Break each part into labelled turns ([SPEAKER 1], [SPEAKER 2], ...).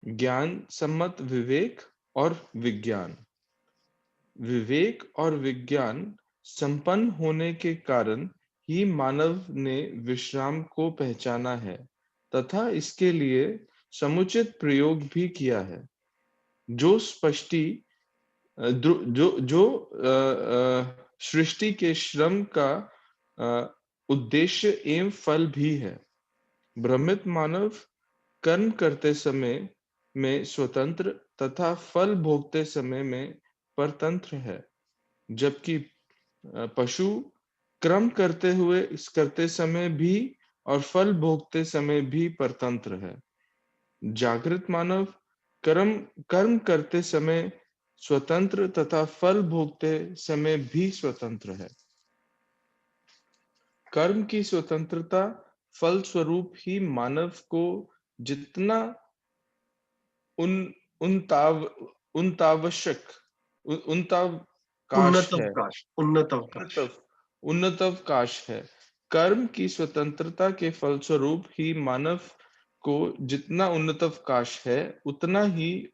[SPEAKER 1] ज्ञान सम्मत विवेक और विज्ञान। विवेक और विज्ञान संपन्न होने के कारण ही मानव ने विश्राम को पहचाना है तथा इसके लिए समुचित प्रयोग भी किया है। जो स्पष्टि जो सृष्टि के श्रम का अ, उद्देश्य एवं फल भी है। भ्रमित मानव कर्म करते समय में स्वतंत्र तथा फल भोगते समय में परतंत्र है, जबकि पशु कर्म करते समय भी और फल भोगते समय भी परतंत्र है। जागृत मानव कर्म कर्म करते समय स्वतंत्र तथा फल भोगते समय भी स्वतंत्र है। कर्म की स्वतंत्रता फल स्वरूप ही मानव को जितना उन उनताव उनतावश्यक उनतावकाश
[SPEAKER 2] उन्नत
[SPEAKER 1] है
[SPEAKER 2] अवकाश, उन्नत अवकाश।
[SPEAKER 1] उन्नत उन्नत अवकाश है। कर्म की स्वतंत्रता के फलस्वरूप ही मानव को जितना उन्नत अवकाश है, उतना ही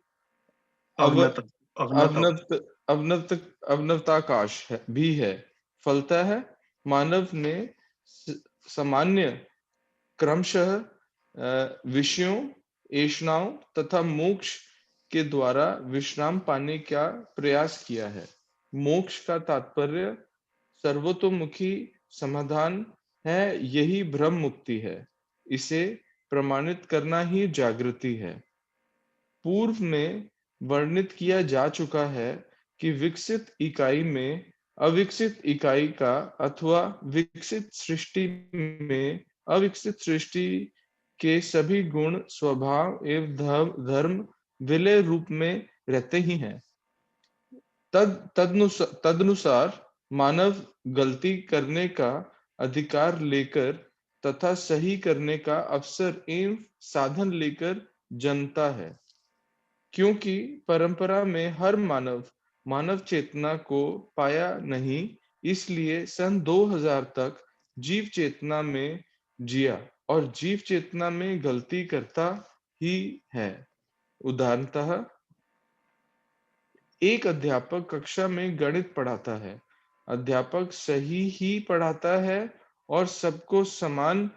[SPEAKER 1] अव
[SPEAKER 2] अवनत अवनत
[SPEAKER 1] अवनत अवनत अवनताकाश है भी है। फलतः मानव ने सामान्य क्रमशः विषयों, ऐषणाओं तथा मोक्ष के द्वारा विश्राम पाने का प्रयास किया है। मोक्ष का तात्पर्य सर्वतोमुखी समाधान है, यही ब्रह्म मुक्ति है। इसे प्रमाणित करना ही जागृति है। पूर्व में वर्णित किया जा चुका है कि विकसित इकाई में अविकसित इकाई का अथवा विकसित सृष्टि में अविकसित सृष्टि के सभी गुण स्वभाव एवं धर्म विलय रूप में रहते ही हैं। तदनुसार मानव गलती करने का अधिकार लेकर तथा सही करने का अवसर एवं साधन लेकर जन्मता है। क्योंकि परंपरा में हर मानव मानव चेतना को पाया नहीं, इसलिए सन 2000 तक जीव चेतना में जिया और जीव चेतना में गलती करता ही है। उदाहरणतः एक अध्यापक कक्षा में गणित पढ़ाता है। अध्यापक सही ही पढ़ाता है और सबको समान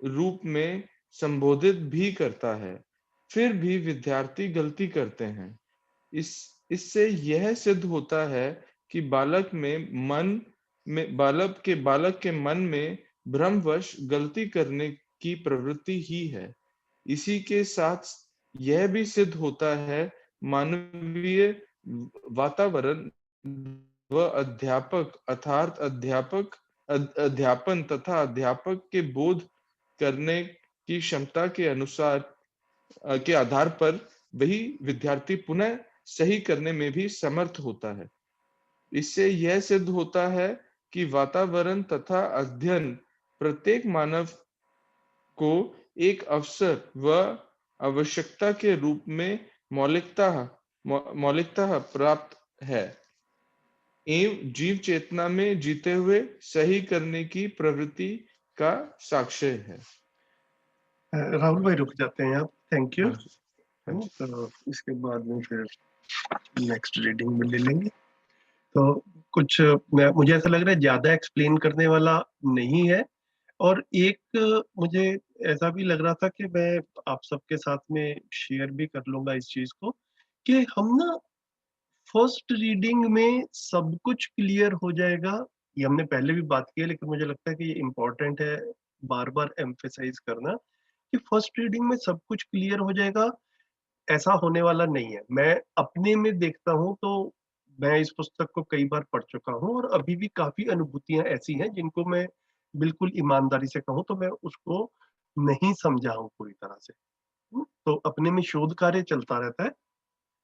[SPEAKER 1] रूप में संबोधित भी करता है। फिर भी विद्यार्थी गलती करते हैं। इस इससे यह सिद्ध होता है कि बालक के मन में भ्रमवश गलती करने की प्रवृत्ति ही है। इसी के साथ यह भी सिद्ध होता है मानवीय वातावरण व अध्यापक अर्थात अध्यापन तथा अध्यापक के बोध करने की क्षमता के अनुसार के आधार पर वही विद्यार्थी पुनः सही करने में भी समर्थ होता है। इससे यह सिद्ध होता है कि वातावरण तथा अध्ययन प्रत्येक मानव को एक अवसर व आवश्यकता के रूप में मौलिकतः प्राप्त है एवं जीव चेतना में जीते हुए सही करने की प्रवृत्ति का साक्ष्य है।
[SPEAKER 2] राहुल भाई रुक जाते हैं आप, थैंक यू।
[SPEAKER 1] हाँ जी, हाँ जी।
[SPEAKER 2] तो इसके बाद में फिर नेक्स्ट रीडिंग में ले लेंगे। तो कुछ मुझे ऐसा लग रहा है ज्यादा एक्सप्लेन करने वाला नहीं है। और एक मुझे ऐसा भी लग रहा था कि मैं आप सबके साथ में शेयर भी कर लूंगा इस चीज को, कि हम ना फर्स्ट रीडिंग में सब कुछ क्लियर हो जाएगा। ये हमने पहले भी बात की है, लेकिन मुझे लगता है कि ये इम्पोर्टेंट है बार बार एम्फेसाइज करना, कि फर्स्ट रीडिंग में सब कुछ क्लियर हो जाएगा, ऐसा होने वाला नहीं है। मैं अपने में देखता हूँ तो मैं इस पुस्तक को कई बार पढ़ चुका हूँ और अभी भी काफी अनुभूतियां ऐसी हैं जिनको मैं बिल्कुल ईमानदारी से कहूँ तो मैं उसको नहीं समझा हूँ पूरी तरह से। तो अपने में शोध कार्य चलता रहता है।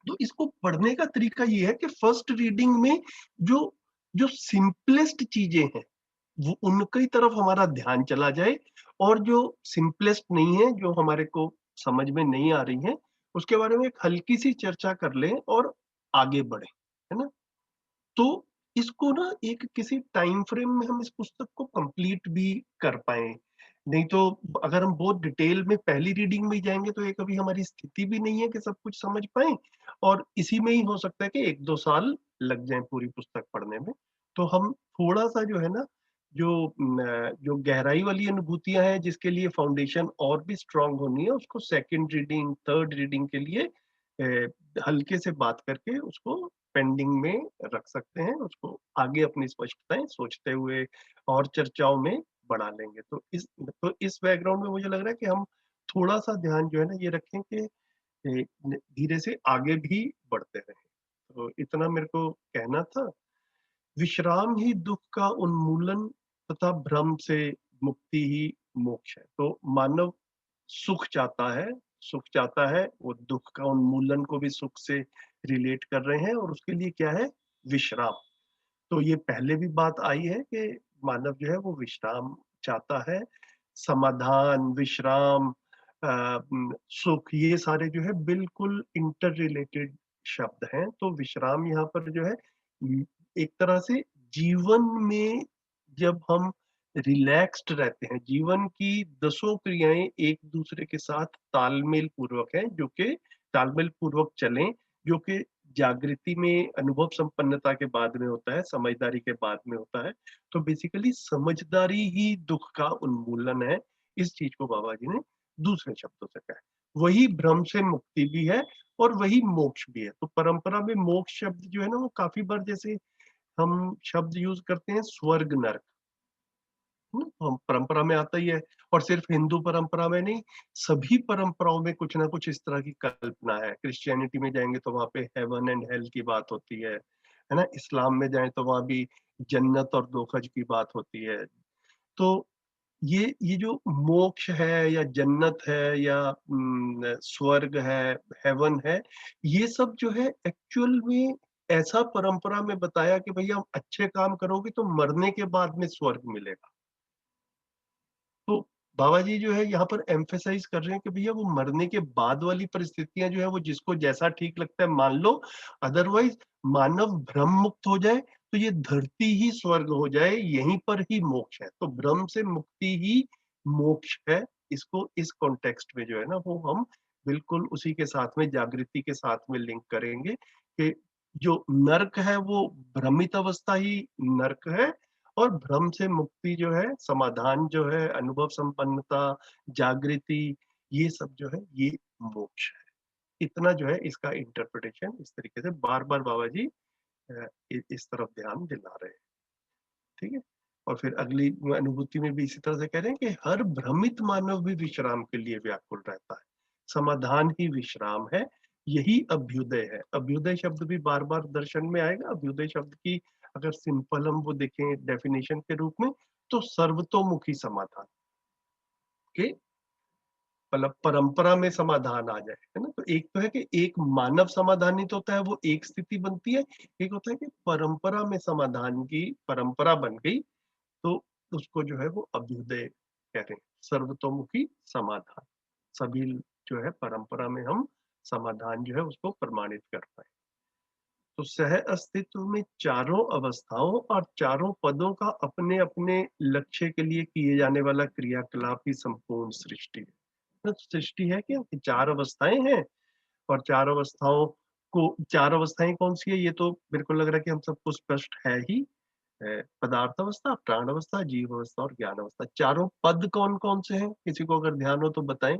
[SPEAKER 2] तो इसको पढ़ने का तरीका ये है कि फर्स्ट रीडिंग में जो जो सिंपलेस्ट चीजें हैं वो उनकी तरफ हमारा ध्यान चला जाए, और जो सिंपलेस्ट नहीं है, जो हमारे को समझ में नहीं आ रही है, उसके बारे में एक हल्की सी चर्चा कर लें और आगे बढ़े, है ना। तो इसको ना एक किसी टाइम फ्रेम में हम इस पुस्तक को कंप्लीट भी कर पाए। नहीं तो अगर हम बहुत डिटेल में पहली रीडिंग में ही जाएंगे तो ये कभी हमारी स्थिति भी नहीं है कि सब कुछ समझ पाए, और इसी में ही हो सकता है कि 1-2 साल लग जाए पूरी पुस्तक पढ़ने में। तो हम थोड़ा-सा जो है ना, जो गहराई वाली अनुभूतियाँ हैं जिसके लिए फाउंडेशन और भी स्ट्रॉन्ग होनी है, उसको सेकंड रीडिंग, थर्ड रीडिंग के लिए हल्के से बात करके उसको पेंडिंग में रख सकते हैं। उसको आगे अपनी स्पष्टताएँ सोचते हुए और चर्चाओं में बढ़ा लेंगे। तो इस बैकग्राउंड में मुझे लग रहा है कि हम थोड़ा-सा ध्यान जो है ना ये रखें कि धीरे से आगे भी बढ़ते रहें। तो इतना मेरे को कहना था। विश्राम ही दुःख का उन्मूलन तथा भ्रम से मुक्ति ही मोक्ष है। तो मानव सुख चाहता है, सुख चाहता है, वो दुःख का उन्मूलन को भी सुख से रिलेट कर रहे हैं, और उसके लिए क्या है? विश्राम। तो ये पहले भी बात आई है कि मानव जो है वो विश्राम चाहता है। समाधान, विश्राम, सुख, ये सारे जो है बिल्कुल इंटर रिलेटेड शब्द हैं। तो विश्राम यहाँ पर जो है एक तरह से जीवन में जब हम रिलैक्स्ड रहते हैं, जीवन की दसों क्रियाएँ एक दूसरे के साथ तालमेल पूर्वक हैं, जो कि तालमेल पूर्वक चलें, जो कि जागृति में अनुभव संपन्नता के बाद में होता है, समझदारी के बाद में होता है। तो बेसिकली समझदारी ही दुःख का उन्मूलन है। इस चीज़ को बाबा जी ने दूसरे शब्दों से कहा है। वही भ्रम से मुक्ति भी है और वही मोक्ष भी है। तो परंपरा में मोक्ष शब्द जो है ना वो काफ़ी बार जैसे हम शब्द यूज़ करते हैं स्वर्ग नरक, हम परंपरा में आता ही है, और सिर्फ हिंदू परंपरा में नहीं, सभी परंपराओं में कुछ ना कुछ इस तरह की कल्पना है। क्रिश्चियनिटी में जाएँगे तो वहाँ पे हेवन एंड हेल की बात होती है ना? इस्लाम में जाएँ तो वहाँ भी जन्नत और दोज़ख की बात होती है। तो ये जो मोक्ष है या जन्नत है या स्वर्ग है, हेवन है, ये सब जो है एक्चुअल में ऐसा परंपरा में बताया कि भैया अच्छे काम करोगे तो मरने के बाद में स्वर्ग मिलेगा। तो बाबा जी जो है यहाँ पर एम्फसाइज कर रहे हैं कि भैया वो मरने के बाद वाली परिस्थितियां जो है वो जिसको जैसा ठीक लगता है मान लो, अदरवाइज मानव भ्रम मुक्त हो जाए तो ये धरती ही स्वर्ग हो जाए, यहीं पर ही मोक्ष है। तो भ्रम से मुक्ति ही मोक्ष है। इसको इस कॉन्टेक्स्ट में जो है ना वो हम बिल्कुल उसी के साथ में जागृति के साथ में लिंक करेंगे कि जो नर्क है वो भ्रमित अवस्था ही नर्क है, और भ्रम से मुक्ति जो है, समाधान जो है, अनुभव संपन्नता, जागृति, ये सब जो है ये मोक्ष है। इतना जो है इसका इंटरप्रिटेशन इस तरीके से बार-बार बाबा जी इस तरफ ध्यान दिला रहे हैं। ठीक है? और फिर अगली अनुभूति में भी इसी तरह से कह रहे हैं कि हर भ्रमित मानव भी विश्राम के लिए व्याकुल रहता है। समाधान ही विश्राम है, यही अभ्युदय है। अभ्युदय शब्द भी बार-बार दर्शन में आएगा। अभ्युदय शब्द की अगर सिंपल हम वो देखें डेफिनेशन के रूप में, तो सर्वतोमुखी समाधान के मतलब परंपरा में समाधान आ जाए, है ना? तो एक तो है कि एक मानव समाधानित होता है, वो एक स्थिति बनती है। एक होता है कि परंपरा में समाधान की परंपरा बन गई, तो उसको जो है वो अभ्युदय कहते हैं, सर्वतोमुखी समाधान। सभी जो है परंपरा में हम समाधान जो है उसको प्रमाणित कर पाए। तो सह अस्तित्व में चारों अवस्थाओं और चारों पदों का अपने-अपने लक्ष्य के लिए किए जाने वाला क्रियाकलाप ही संपूर्ण सृष्टि है। तो सृष्टि है क्या? कि 4 अवस्थाएँ हैं, और 4 अवस्थाएँ कौन-सी है? ये तो मेरे को लग रहा है कि हम सबको स्पष्ट है ही। पदार्थ अवस्था, प्राण अवस्था, जीव अवस्था और ज्ञान अवस्था। चारों पद कौन-कौन से हैं? किसी को अगर ध्यान हो तो बताएँ?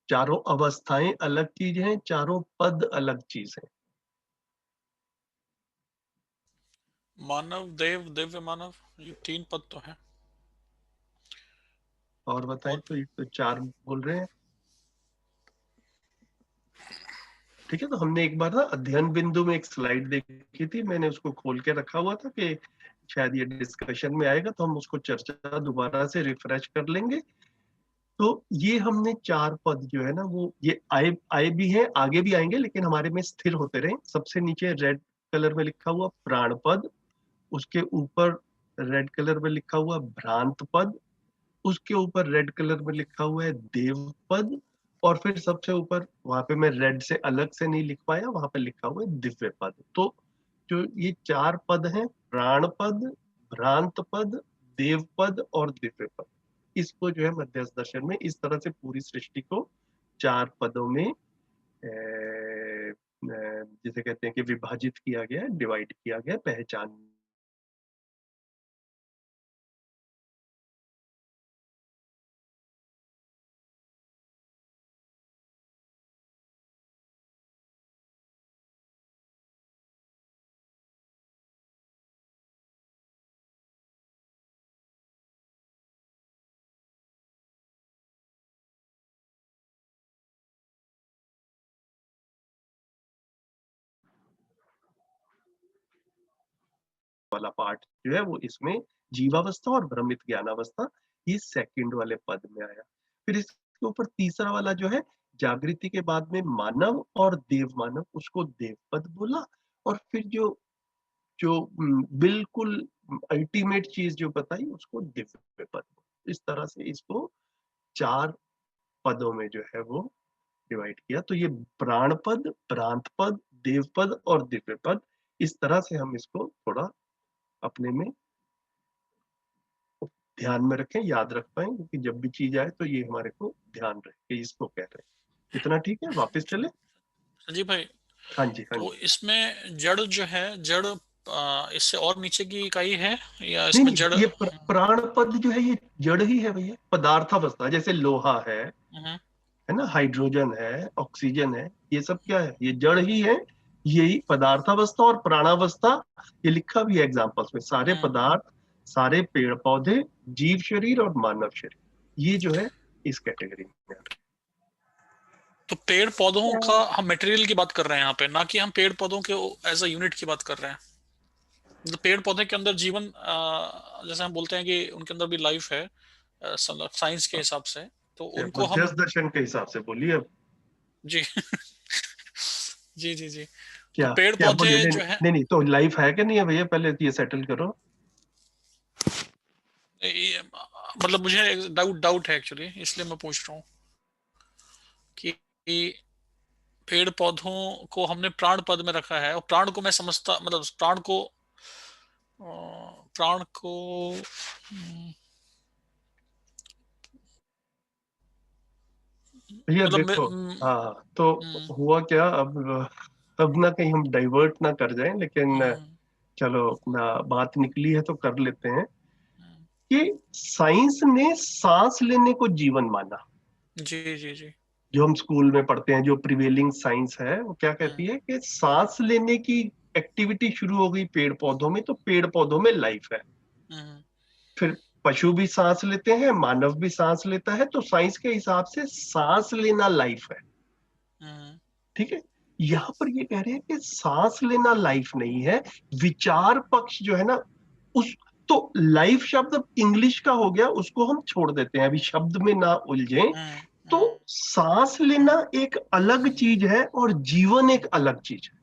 [SPEAKER 2] चारों अवस्थाएँ अलग चीज़ हैं, चारों पद अलग चीज़ हैं।
[SPEAKER 3] मानव, देव, दिव्य मानव, ये 3 पद तो हैं।
[SPEAKER 2] और बताएँ
[SPEAKER 3] और
[SPEAKER 2] तो ये तो 4 बोल रहे हैं। ठीक है, तो हमने एक बार ना अध्ययन बिंदु में एक स्लाइड देखी थी, मैंने उसको खोल के रखा हुआ था कि शायद ये डिस्कशन में आएगा तो हम उसको चर्चा दोबारा से रिफ्रेश कर लेंगे। तो ये हमने 4 पद जो है ना वो ये आए आए भी हैं, आगे भी आएँगे, लेकिन हमारे में स्थिर होते रहें। सबसे नीचे रेड कलर में लिखा हुआ प्राण पद, उसके ऊपर रेड कलर में लिखा हुआ भ्रांत पद, उसके ऊपर रेड कलर में लिखा हुआ है देव पद, और फिर सबसे ऊपर वहाँ पे मैं रेड से अलग से नहीं लिख पाया, वहाँ पे लिखा हुआ है दिव्य पद। तो जो ये 4 पद हैं, प्राण पद, भ्रांत पद, देव पद और दिव्य पद, इसको जो है मध्यस्थ दर्शन में इस तरह से पूरी सृष्टि को 4 पदों में जिसे कहते हैं कि विभाजित किया गया, डिवाइड किया गया पहचान। वाला पार्ट जो है वो इसमें जीवावस्था और भ्रमित ज्ञानावस्था, ये सेकंड वाले पद में आया। फिर इसके ऊपर तीसरा वाला जो है जागृति के बाद में मानव और देव मानव, उसको देव पद बोला। और फिर जो जो बिल्कुल अल्टीमेट चीज जो बताई उसको दिव्य पद। इस तरह से इसको 4 पदों में जो है वो डिवाइड किया। तो ये प्राण पद, प्रांत पद, देव पद और दिव्य पद, इस तरह से हम इसको थोड़ा अपने में ध्यान में रखें, याद रख पाए, क्योंकि जब भी चीज आए तो ये हमारे को ध्यान रहे कि इसको कह रहे हैं। इतना ठीक है, वापस चले।
[SPEAKER 3] संजीव भाई,
[SPEAKER 2] हाँ जी, हाँ
[SPEAKER 3] तो
[SPEAKER 2] जी।
[SPEAKER 3] इसमें जड़ जो है, जड़ इससे और नीचे की इकाई है या
[SPEAKER 2] नहीं
[SPEAKER 3] इसमें
[SPEAKER 2] नहीं,
[SPEAKER 3] जड़?
[SPEAKER 2] ये प्राण पद जो है ये जड़ ही है भैया, पदार्थावस्था। जैसे लोहा है ना, हाइड्रोजन है, ऑक्सीजन है, ये सब क्या है, ये जड़ ही है। यही पदार्थावस्था और प्राणावस्था, ये लिखा भी है एग्जाम्पल्स में, सारे पदार्थ, सारे पेड़ पौधे, जीव शरीर और मानव शरीर, ये जो है इस कैटेगरी में।
[SPEAKER 3] तो पेड़ पौधों का हम मटेरियल की बात कर रहे हैं यहाँ पे, ना कि हम पेड़ पौधों के एज अ यूनिट की बात कर रहे हैं। मतलब पेड़ पौधे के अंदर जीवन, जैसे हम बोलते हैं कि उनके अंदर भी लाइफ है साइंस के हिसाब से, तो उनको हम।
[SPEAKER 2] मध्यस्थ दर्शन के हिसाब से बोलिए अब।
[SPEAKER 3] जी जी जी जी। तो
[SPEAKER 2] क्या
[SPEAKER 3] पेड़
[SPEAKER 2] क्या
[SPEAKER 3] पौधे
[SPEAKER 2] बोलिए? नहीं
[SPEAKER 3] जो है,
[SPEAKER 2] नहीं नहीं, तो लाइफ है कि नहीं है भैया, पहले ये सेटल करो।
[SPEAKER 3] मतलब मुझे डाउट डाउट है एक्चुअली, इसलिए मैं पूछ रहा हूँ कि पेड़ पौधों को हमने प्राण पद में रखा है, और प्राण को मैं समझता, मतलब प्राण को
[SPEAKER 2] भैया
[SPEAKER 3] मतलब
[SPEAKER 2] देखो, हाँ तो हुआ क्या अब ना कहीं हम डाइवर्ट ना कर जाएं, लेकिन चलो ना बात निकली है तो कर लेते हैं कि साइंस ने सांस लेने को जीवन माना।
[SPEAKER 3] जी जी जी।
[SPEAKER 2] जो हम स्कूल में पढ़ते हैं, जो प्रिवेलिंग साइंस है, वो क्या कहती है कि सांस लेने की एक्टिविटी शुरू हो गई पेड़ पौधों में, तो पेड़ पौधों में लाइफ है। फिर पशु भी सांस लेते हैं, मानव भी सांस लेता है, तो साइंस के हिसाब से सांस लेना लाइफ है। ठीक है, यहां पर ये कह रहे हैं कि सांस लेना लाइफ नहीं है। विचार पक्ष जो है ना, उस तो लाइफ शब्द इंग्लिश का हो गया, उसको हम छोड़ देते हैं, अभी शब्द में ना उलझें। तो सांस लेना एक अलग चीज है और जीवन एक अलग चीज है।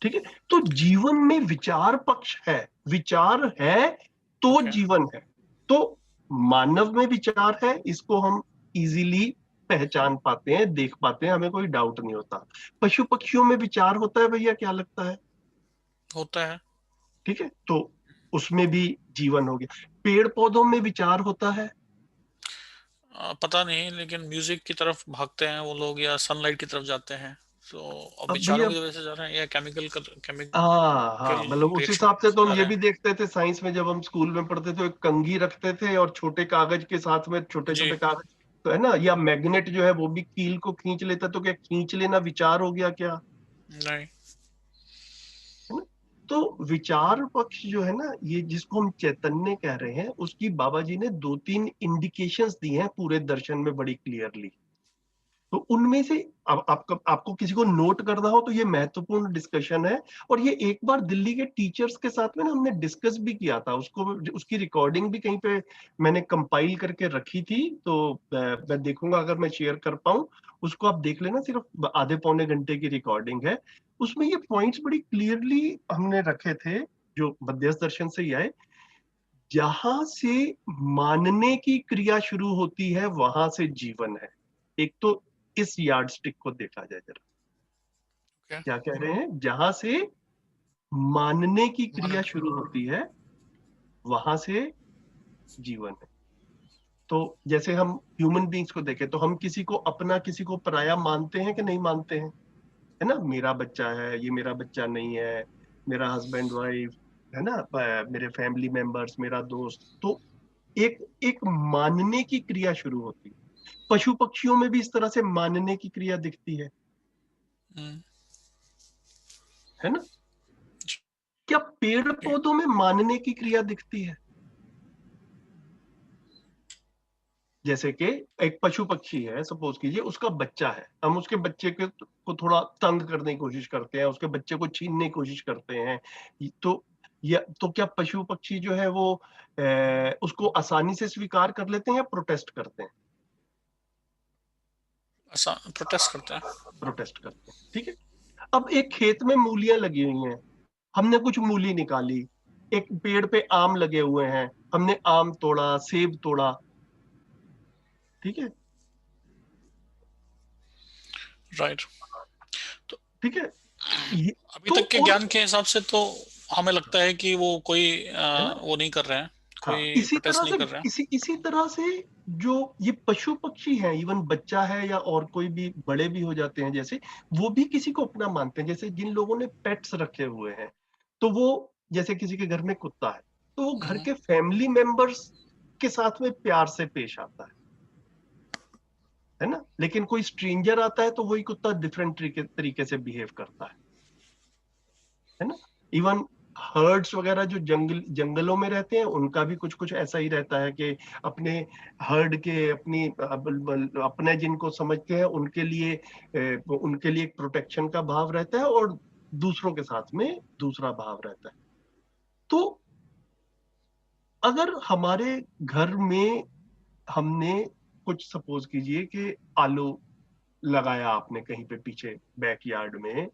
[SPEAKER 2] ठीक है, तो जीवन में विचार पक्ष है, विचार है तो जीवन है। तो मानव में विचार है, इसको हम इजीली पहचान पाते हैं, देख पाते हैं, हमें कोई डाउट नहीं होता। पशु पक्षियों में विचार होता है भैया, क्या लगता है?
[SPEAKER 3] होता है।
[SPEAKER 2] ठीक है, तो उसमें भी जीवन हो गया। पेड़ पौधों में विचार होता है?
[SPEAKER 3] पता नहीं, लेकिन म्यूजिक की तरफ भागते हैं वो लोग या सनलाइट की तरफ जाते हैं, तो अब
[SPEAKER 2] अब
[SPEAKER 3] विचारों
[SPEAKER 2] भैया,
[SPEAKER 3] की वजह से जा रहे हैं या केमिकल
[SPEAKER 2] हाँ हाँ, मतलब उस
[SPEAKER 3] रिएक्शन
[SPEAKER 2] हिसाब से तो
[SPEAKER 3] से
[SPEAKER 2] हम
[SPEAKER 3] जा
[SPEAKER 2] ये
[SPEAKER 3] रहे
[SPEAKER 2] भी
[SPEAKER 3] हैं।
[SPEAKER 2] देखते थे साइंस में, जब हम स्कूल में पढ़ते थे, एक कंघी रखते थे और छोटे कागज के साथ में छोटे
[SPEAKER 3] जी।
[SPEAKER 2] छोटे कागज, तो है ना, या मैग्नेट जो है वो भी कील को खींच लेता, तो क्या खींच लेना विचार हो गया क्या?
[SPEAKER 3] नहीं।
[SPEAKER 2] है ना? तो विचार पक्ष जो है ना, ये जिसको हम चैतन्य कह रहे हैं, उसकी बाबा जी ने 2-3 इंडिकेशंस दी हैं पूरे दर्शन में बड़ी क्लियरली। तो उनमें से अब आपको किसी को नोट करना हो तो ये महत्वपूर्ण डिस्कशन है। और ये एक बार दिल्ली के टीचर्स के साथ में ना हमने डिस्कस भी किया था, उसको, उसकी रिकॉर्डिंग भी कहीं पे मैंने कंपाइल करके रखी थी, तो मैं देखूंगा अगर मैं शेयर कर पाऊं। उसको आप देख लेना, सिर्फ आधे पौने घंटे की रिकॉर्डिंग है। उसमें ये पॉइंट्स बड़ी क्लियरली हमने रखे थे, जो मध्यस्थ दर्शन से ही आए। जहां से मानने की क्रिया शुरू होती है वहां से जीवन है। एक तो इस यार्ड स्टिक को देखा जाए जरा, क्या कह रहे हैं, जहां से मानने की क्रिया शुरू होती है, वहां से जीवन है। तो जैसे हम ह्यूमन बींग्स को देखें तो हम किसी को अपना, किसी को पराया मानते हैं कि नहीं मानते हैं, है ना? मेरा बच्चा है, ये मेरा बच्चा नहीं है, मेरा हस्बैंड वाइफ, है ना, मेरे फैमिली मेंबर्स, मेरा दोस्त। तो एक एक मानने की क्रिया शुरू होती है। पशु पक्षियों में भी इस तरह से मानने की क्रिया दिखती है ना? क्या पेड़ पौधों में मानने की क्रिया दिखती है? जैसे कि एक पशु पक्षी है, सपोज कीजिए उसका बच्चा है, हम उसके बच्चे को थोड़ा तंग करने की कोशिश करते हैं, उसके बच्चे को छीनने की कोशिश करते हैं, तो क्या पशु पक्षी जो है वो उसको आसानी से स्वीकार कर लेते हैं या प्रोटेस्ट करते हैं?
[SPEAKER 3] प्रोटेस्ट करते हैं।
[SPEAKER 2] प्रोटेस्ट करते हैं, ठीक है। अब एक खेत में मूलियां लगी हुई हैं, हमने कुछ मूली निकाली। एक पेड़ पे आम लगे हुए हैं, हमने आम तोड़ा, सेब तोड़ा, ठीक है,
[SPEAKER 3] राइट। तो
[SPEAKER 2] ठीक है।
[SPEAKER 3] अभी तक के ज्ञान के हिसाब से तो हमें लगता है कि वो कोई वो नहीं कर रहे हैं, कोई प्रोटेस्ट नहीं कर रहे हैं।
[SPEAKER 2] इसी तरह से जो ये पशु पक्षी हैं, इवन बच्चा है या और कोई भी बड़े भी हो जाते हैं, जैसे वो भी किसी को अपना मानते हैं। जैसे जिन लोगों ने पेट्स रखे हुए हैं, तो वो जैसे किसी के घर में कुत्ता है, तो वो घर के फैमिली मेंबर्स के साथ में प्यार से पेश आता है ना? लेकिन कोई स्ट्रेंजर आता है तो वही कुत्ता डिफरेंट तरीके से बिहेव करता है ना? इवन हर्ड्स वगैरह जो जंगलों में रहते हैं, उनका भी कुछ कुछ ऐसा ही रहता है कि अपने हर्ड के, अपने जिनको समझते हैं उनके लिए एक प्रोटेक्शन का भाव रहता है, और दूसरों के साथ में दूसरा भाव रहता है। तो अगर हमारे घर में हमने कुछ, सपोज कीजिए कि आलू लगाया आपने कहीं पे पीछे बैकयार्ड में,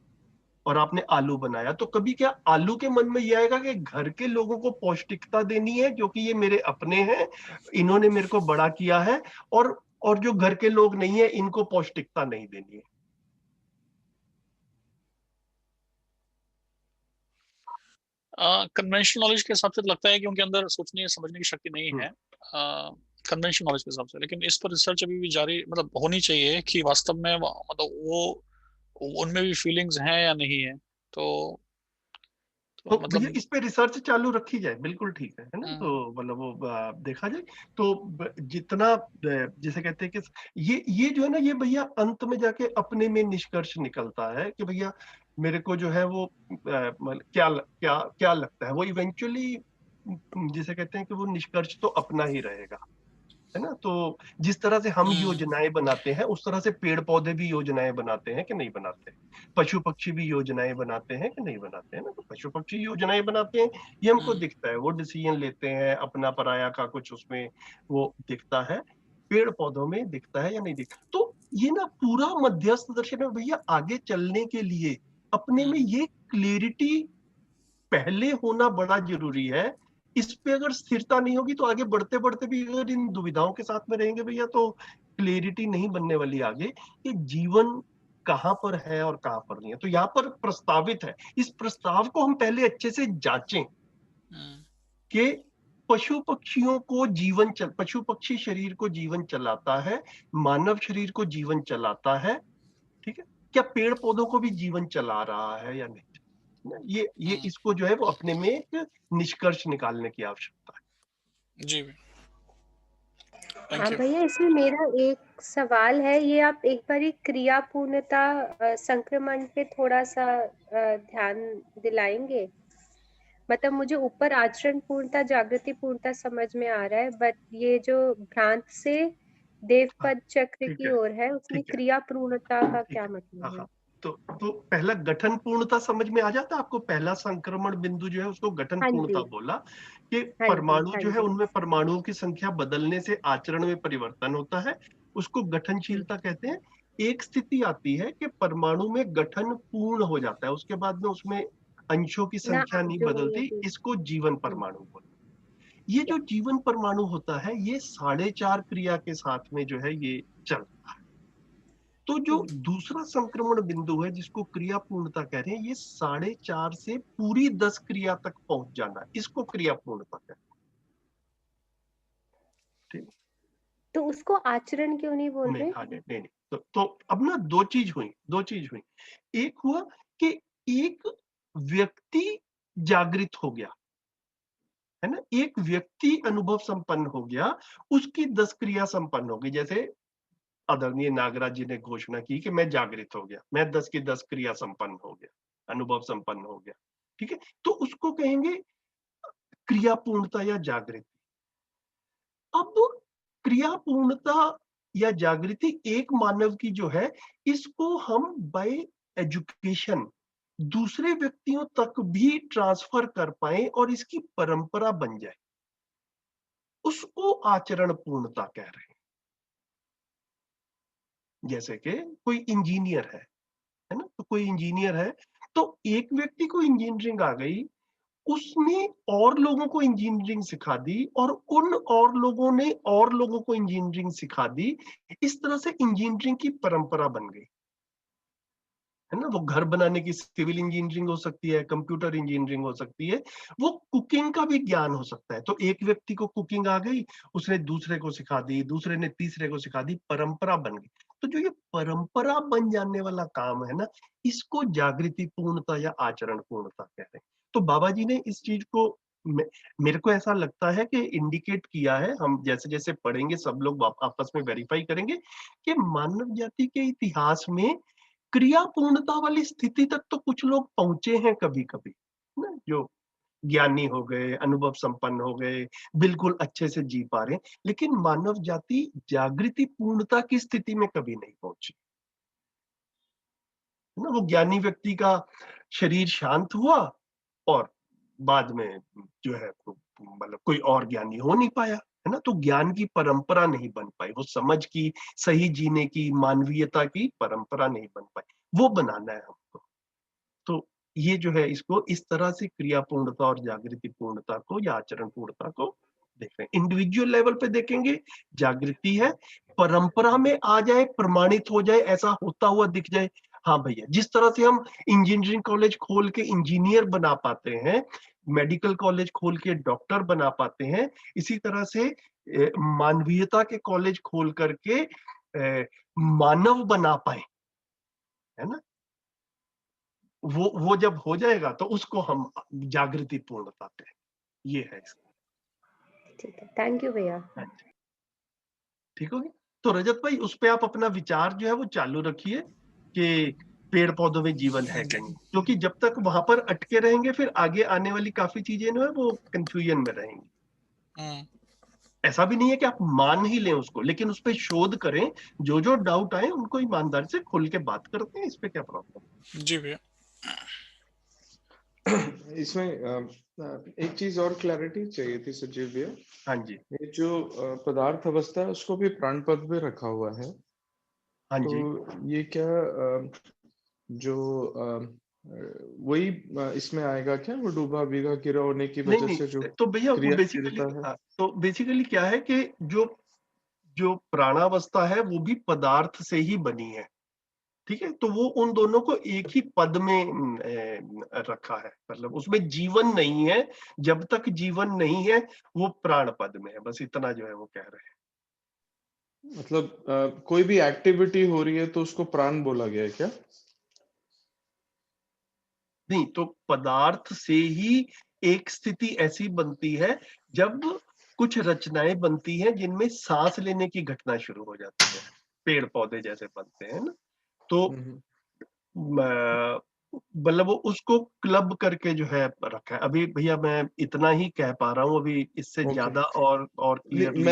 [SPEAKER 2] और आपने आलू बनाया, तो कभी क्या आलू के मन में यह आएगा कि घर के लोगों को पौष्टिकता देनी है क्योंकि ये मेरे अपने हैं, इन्होंने मेरे को बड़ा किया है, और जो घर के लोग नहीं है इनको पौष्टिकता नहीं देनी है?
[SPEAKER 3] कन्वेंशनल नॉलेज के हिसाब से तो लगता है कि उनके अंदर सोचने समझने की शक्ति नहीं है, कन्वेंशनल नॉलेज के हिसाब से। लेकिन इस पर रिसर्च अभी भी जारी मतलब होनी चाहिए कि वास्तव में मतलब वो उनमें भी फीलिंग्स हैं या नहीं है। तो
[SPEAKER 2] तो
[SPEAKER 3] मतलब
[SPEAKER 2] भैया इस पे रिसर्च चालू रखी जाए, बिल्कुल ठीक है ना? तो मतलब वो देखा जाए तो जितना जिसे कहते हैं कि ये जो है ना, ये भैया अंत में जाके अपने में निष्कर्ष निकलता है कि भैया मेरे को जो है वो क्या क्या क्या लगता है, वो इवेंचुअली जिसे कहते हैं कि वो निष्कर्ष तो अपना ही रहेगा, है ना? तो जिस तरह से हम योजनाएं बनाते हैं, उस तरह से पेड़ पौधे भी योजनाएं बनाते हैं कि नहीं बनाते? पशु पक्षी भी योजनाएं बनाते हैं कि नहीं बनाते हैं ना? तो पशु पक्षी योजनाएं बनाते हैं, ये हमको दिखता है, वो डिसीजन लेते हैं, अपना पराया का कुछ उसमें वो दिखता है। पेड़ पौधों में दिखता है या नहीं दिखता? तो ये ना पूरा मध्यस्थ दर्शन में भैया आगे चलने के लिए अपने में ये क्लियरिटी पहले होना बड़ा जरूरी है। इस पे अगर स्थिरता नहीं होगी तो आगे बढ़ते बढ़ते भी अगर इन दुविधाओं के साथ में रहेंगे भैया, तो क्लियरिटी नहीं बनने वाली आगे कि जीवन कहाँ पर है और कहाँ पर नहीं है। तो यहाँ पर प्रस्तावित है, इस प्रस्ताव को हम पहले अच्छे से जांचें कि पशु पक्षी शरीर को जीवन चलाता है, मानव शरीर को जीवन चलाता है, ठीक है? क्या पेड़ पौधों को भी जीवन चला रहा है या नहीं? ये इसको जो है वो अपने में एक निष्कर्ष निकालने की आवश्यकता है।
[SPEAKER 3] जी
[SPEAKER 4] भैया इसमें मेरा एक सवाल है, ये आप एक बार क्रिया पूर्णता संक्रमण पे थोड़ा सा ध्यान दिलाएंगे? मतलब मुझे ऊपर आचरण पूर्णता, जागृति पूर्णता समझ में आ रहा है, बट ये जो भ्रांत से देवपद चक्र की ओर है, उसमें क्रिया पूर्णता का क्या मतलब है?
[SPEAKER 2] तो पहला गठन पूर्णता समझ में आ जाता है आपको? पहला संक्रमण बिंदु जो है उसको गठन पूर्णता बोला कि परमाणु जो है उनमें परमाणुओं की संख्या बदलने से आचरण में परिवर्तन होता है, उसको गठनशीलता कहते हैं। एक स्थिति आती है कि परमाणु में गठन पूर्ण हो जाता है, उसके बाद में उसमें अंशों की संख्या नहीं बदलती, इसको जीवन परमाणु बोलते हैं। ये जो जीवन परमाणु होता है, ये 4.5 क्रिया के साथ में जो है ये चलता है। तो जो दूसरा संक्रमण बिंदु है जिसको क्रिया पूर्णता कह रहे हैं, ये 4.5 से पूरी 10 क्रिया तक पहुंच जाना, इसको क्रिया पूर्णता कहते हैं। ठीक,
[SPEAKER 4] तो उसको आचरण क्यों नहीं बोल रहे?
[SPEAKER 2] नहीं। तो अब ना दो चीज हुई। एक हुआ कि एक व्यक्ति जागृत हो गया, है ना, एक व्यक्ति अनुभव संपन्न हो गया, उसकी 10 क्रिया संपन्न हो गई। जैसे आदरणीय नागराज जी ने घोषणा की कि मैं जागृत हो गया, मैं 10 की 10 क्रिया संपन्न हो गया, अनुभव संपन्न हो गया। ठीक है, तो उसको कहेंगे क्रिया पूर्णता या जागृति। अब क्रिया पूर्णता या जागृति एक मानव की जो है, इसको हम बाय एजुकेशन दूसरे व्यक्तियों तक भी ट्रांसफर कर पाए और इसकी परंपरा बन जाए, उसको आचरण पूर्णता कह रहे हैं। जैसे कि कोई इंजीनियर है ना, तो कोई इंजीनियर है, तो एक व्यक्ति को इंजीनियरिंग आ गई, उसने और लोगों को इंजीनियरिंग सिखा दी और उन और लोगों ने और लोगों को इंजीनियरिंग सिखा दी। इस तरह से इंजीनियरिंग की परंपरा बन गई, है ना। वो घर बनाने की सिविल इंजीनियरिंग हो सकती है, कंप्यूटर इंजीनियरिंग हो सकती है, वो कुकिंग का भी ज्ञान हो सकता है। तो एक व्यक्ति को कुकिंग आ गई, उसने दूसरे को सिखा दी, दूसरे ने तीसरे को सिखा दी, परंपरा बन गई। तो जो ये परंपरा बन जाने वाला काम है ना, इसको जागृति पूर्णता या आचरण पूर्णता कहते हैं। तो बाबा जी ने इस चीज को मेरे को ऐसा लगता है कि इंडिकेट किया है। हम जैसे जैसे पढ़ेंगे सब लोग आपस में वेरीफाई करेंगे कि मानव जाति के इतिहास में क्रिया पूर्णता वाली स्थिति तक तो कुछ लोग पहुंचे हैं कभी कभी ना, जो ज्ञानी हो गए, अनुभव संपन्न हो गए, बिल्कुल अच्छे से जी पा रहे हैं, लेकिन मानव जाति जागृति पूर्णता की स्थिति में कभी नहीं पहुंची, है ना। वो ज्ञानी व्यक्ति का शरीर शांत हुआ और बाद में जो है मतलब कोई और ज्ञानी हो नहीं पाया, है ना। तो ज्ञान की परंपरा नहीं बन पाई, वो समझ की, सही जीने की, मानवीयता की परंपरा नहीं बन पाई, वो बनाना है हमको। तो ये जो है, इसको इस तरह से क्रिया पूर्णता और जागृति पूर्णता को या आचरण पूर्णता को देख रहे हैं। इंडिविजुअल लेवल पे देखेंगे, जागृति है, परंपरा में आ जाए, प्रमाणित हो जाए, ऐसा होता हुआ दिख जाए, हाँ भैया। जिस तरह से हम इंजीनियरिंग कॉलेज खोल के इंजीनियर बना पाते हैं, मेडिकल कॉलेज खोल के डॉक्टर बना पाते हैं, इसी तरह से मानवीयता के कॉलेज खोल करके मानव बना पाए, है ना। वो जब हो जाएगा तो उसको हम जागृति पूर्णता कहते हैं। ये है इसका।
[SPEAKER 4] ठीक है, थैंक यू भैया।
[SPEAKER 2] ठीक हो गया। तो रजत भाई, उस पे आप अपना विचार जो है वो चालू रखिए कि पेड़ पौधों में जीवन है कि नहीं, क्योंकि जब तक वहां पर अटके रहेंगे फिर आगे आने वाली काफी चीजें जो है वो कंफ्यूजन में रहेंगी। ऐसा भी नहीं है कि आप मान ही लें उसको, लेकिन उस पर शोध करें, जो जो डाउट आए उनको ईमानदारी से खुल के बात करते हैं, इस पे क्या प्रॉब्लम।
[SPEAKER 3] जी भैया।
[SPEAKER 1] इसमें एक चीज और क्लैरिटी चाहिए थी सचिव भैया।
[SPEAKER 2] हाँ जी।
[SPEAKER 1] ये जो पदार्थ अवस्था है उसको भी प्राण पद में रखा हुआ है।
[SPEAKER 2] हाँ
[SPEAKER 1] तो
[SPEAKER 2] जी।
[SPEAKER 1] ये क्या जो वही इसमें आएगा क्या, वो डूबा भीगा गिरा होने की वजह से जो
[SPEAKER 2] तो भैया वो
[SPEAKER 1] क्रियाशीलता है?
[SPEAKER 2] तो बेसिकली क्या है कि जो जो प्राणावस्था है वो भी पदार्थ से ही बनी है, ठीक है। तो वो उन दोनों को एक ही पद में रखा है, मतलब उसमें जीवन नहीं है। जब तक जीवन नहीं है वो प्राण पद में है, बस इतना जो है वो कह रहे हैं।
[SPEAKER 1] मतलब कोई भी एक्टिविटी हो रही है तो उसको प्राण बोला गया है क्या?
[SPEAKER 2] नहीं, तो पदार्थ से ही एक स्थिति ऐसी बनती है जब कुछ रचनाएं बनती हैं जिनमें सांस लेने की घटना शुरू हो जाती है, पेड़ पौधे जैसे बनते हैं ना। तो मतलब वो उसको क्लब करके जो है रखा है। अभी भैया मैं इतना ही कह पा रहा हूँ, अभी इससे ज्यादा और क्लियरली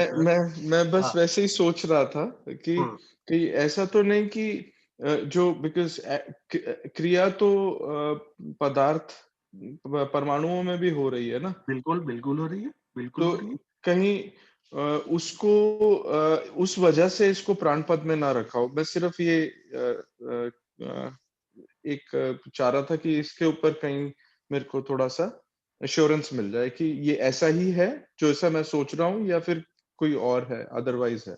[SPEAKER 1] मैं बस वैसे ही सोच रहा था कि ऐसा तो नहीं कि जो बिकॉज क्रिया तो पदार्थ परमाणुओं में भी हो रही है ना।
[SPEAKER 2] बिल्कुल बिल्कुल हो रही है, बिल्कुल
[SPEAKER 1] तो
[SPEAKER 2] हो रही है।
[SPEAKER 1] कहीं उसको उस वजह से इसको प्राण पद में ना रखा हो। मैं सिर्फ ये एक चाह रहा था कि इसके ऊपर कहीं मेरे को थोड़ा सा एश्योरेंस मिल जाए कि ये ऐसा ही है जो ऐसा मैं सोच रहा हूँ, या फिर कोई और है, अदरवाइज है।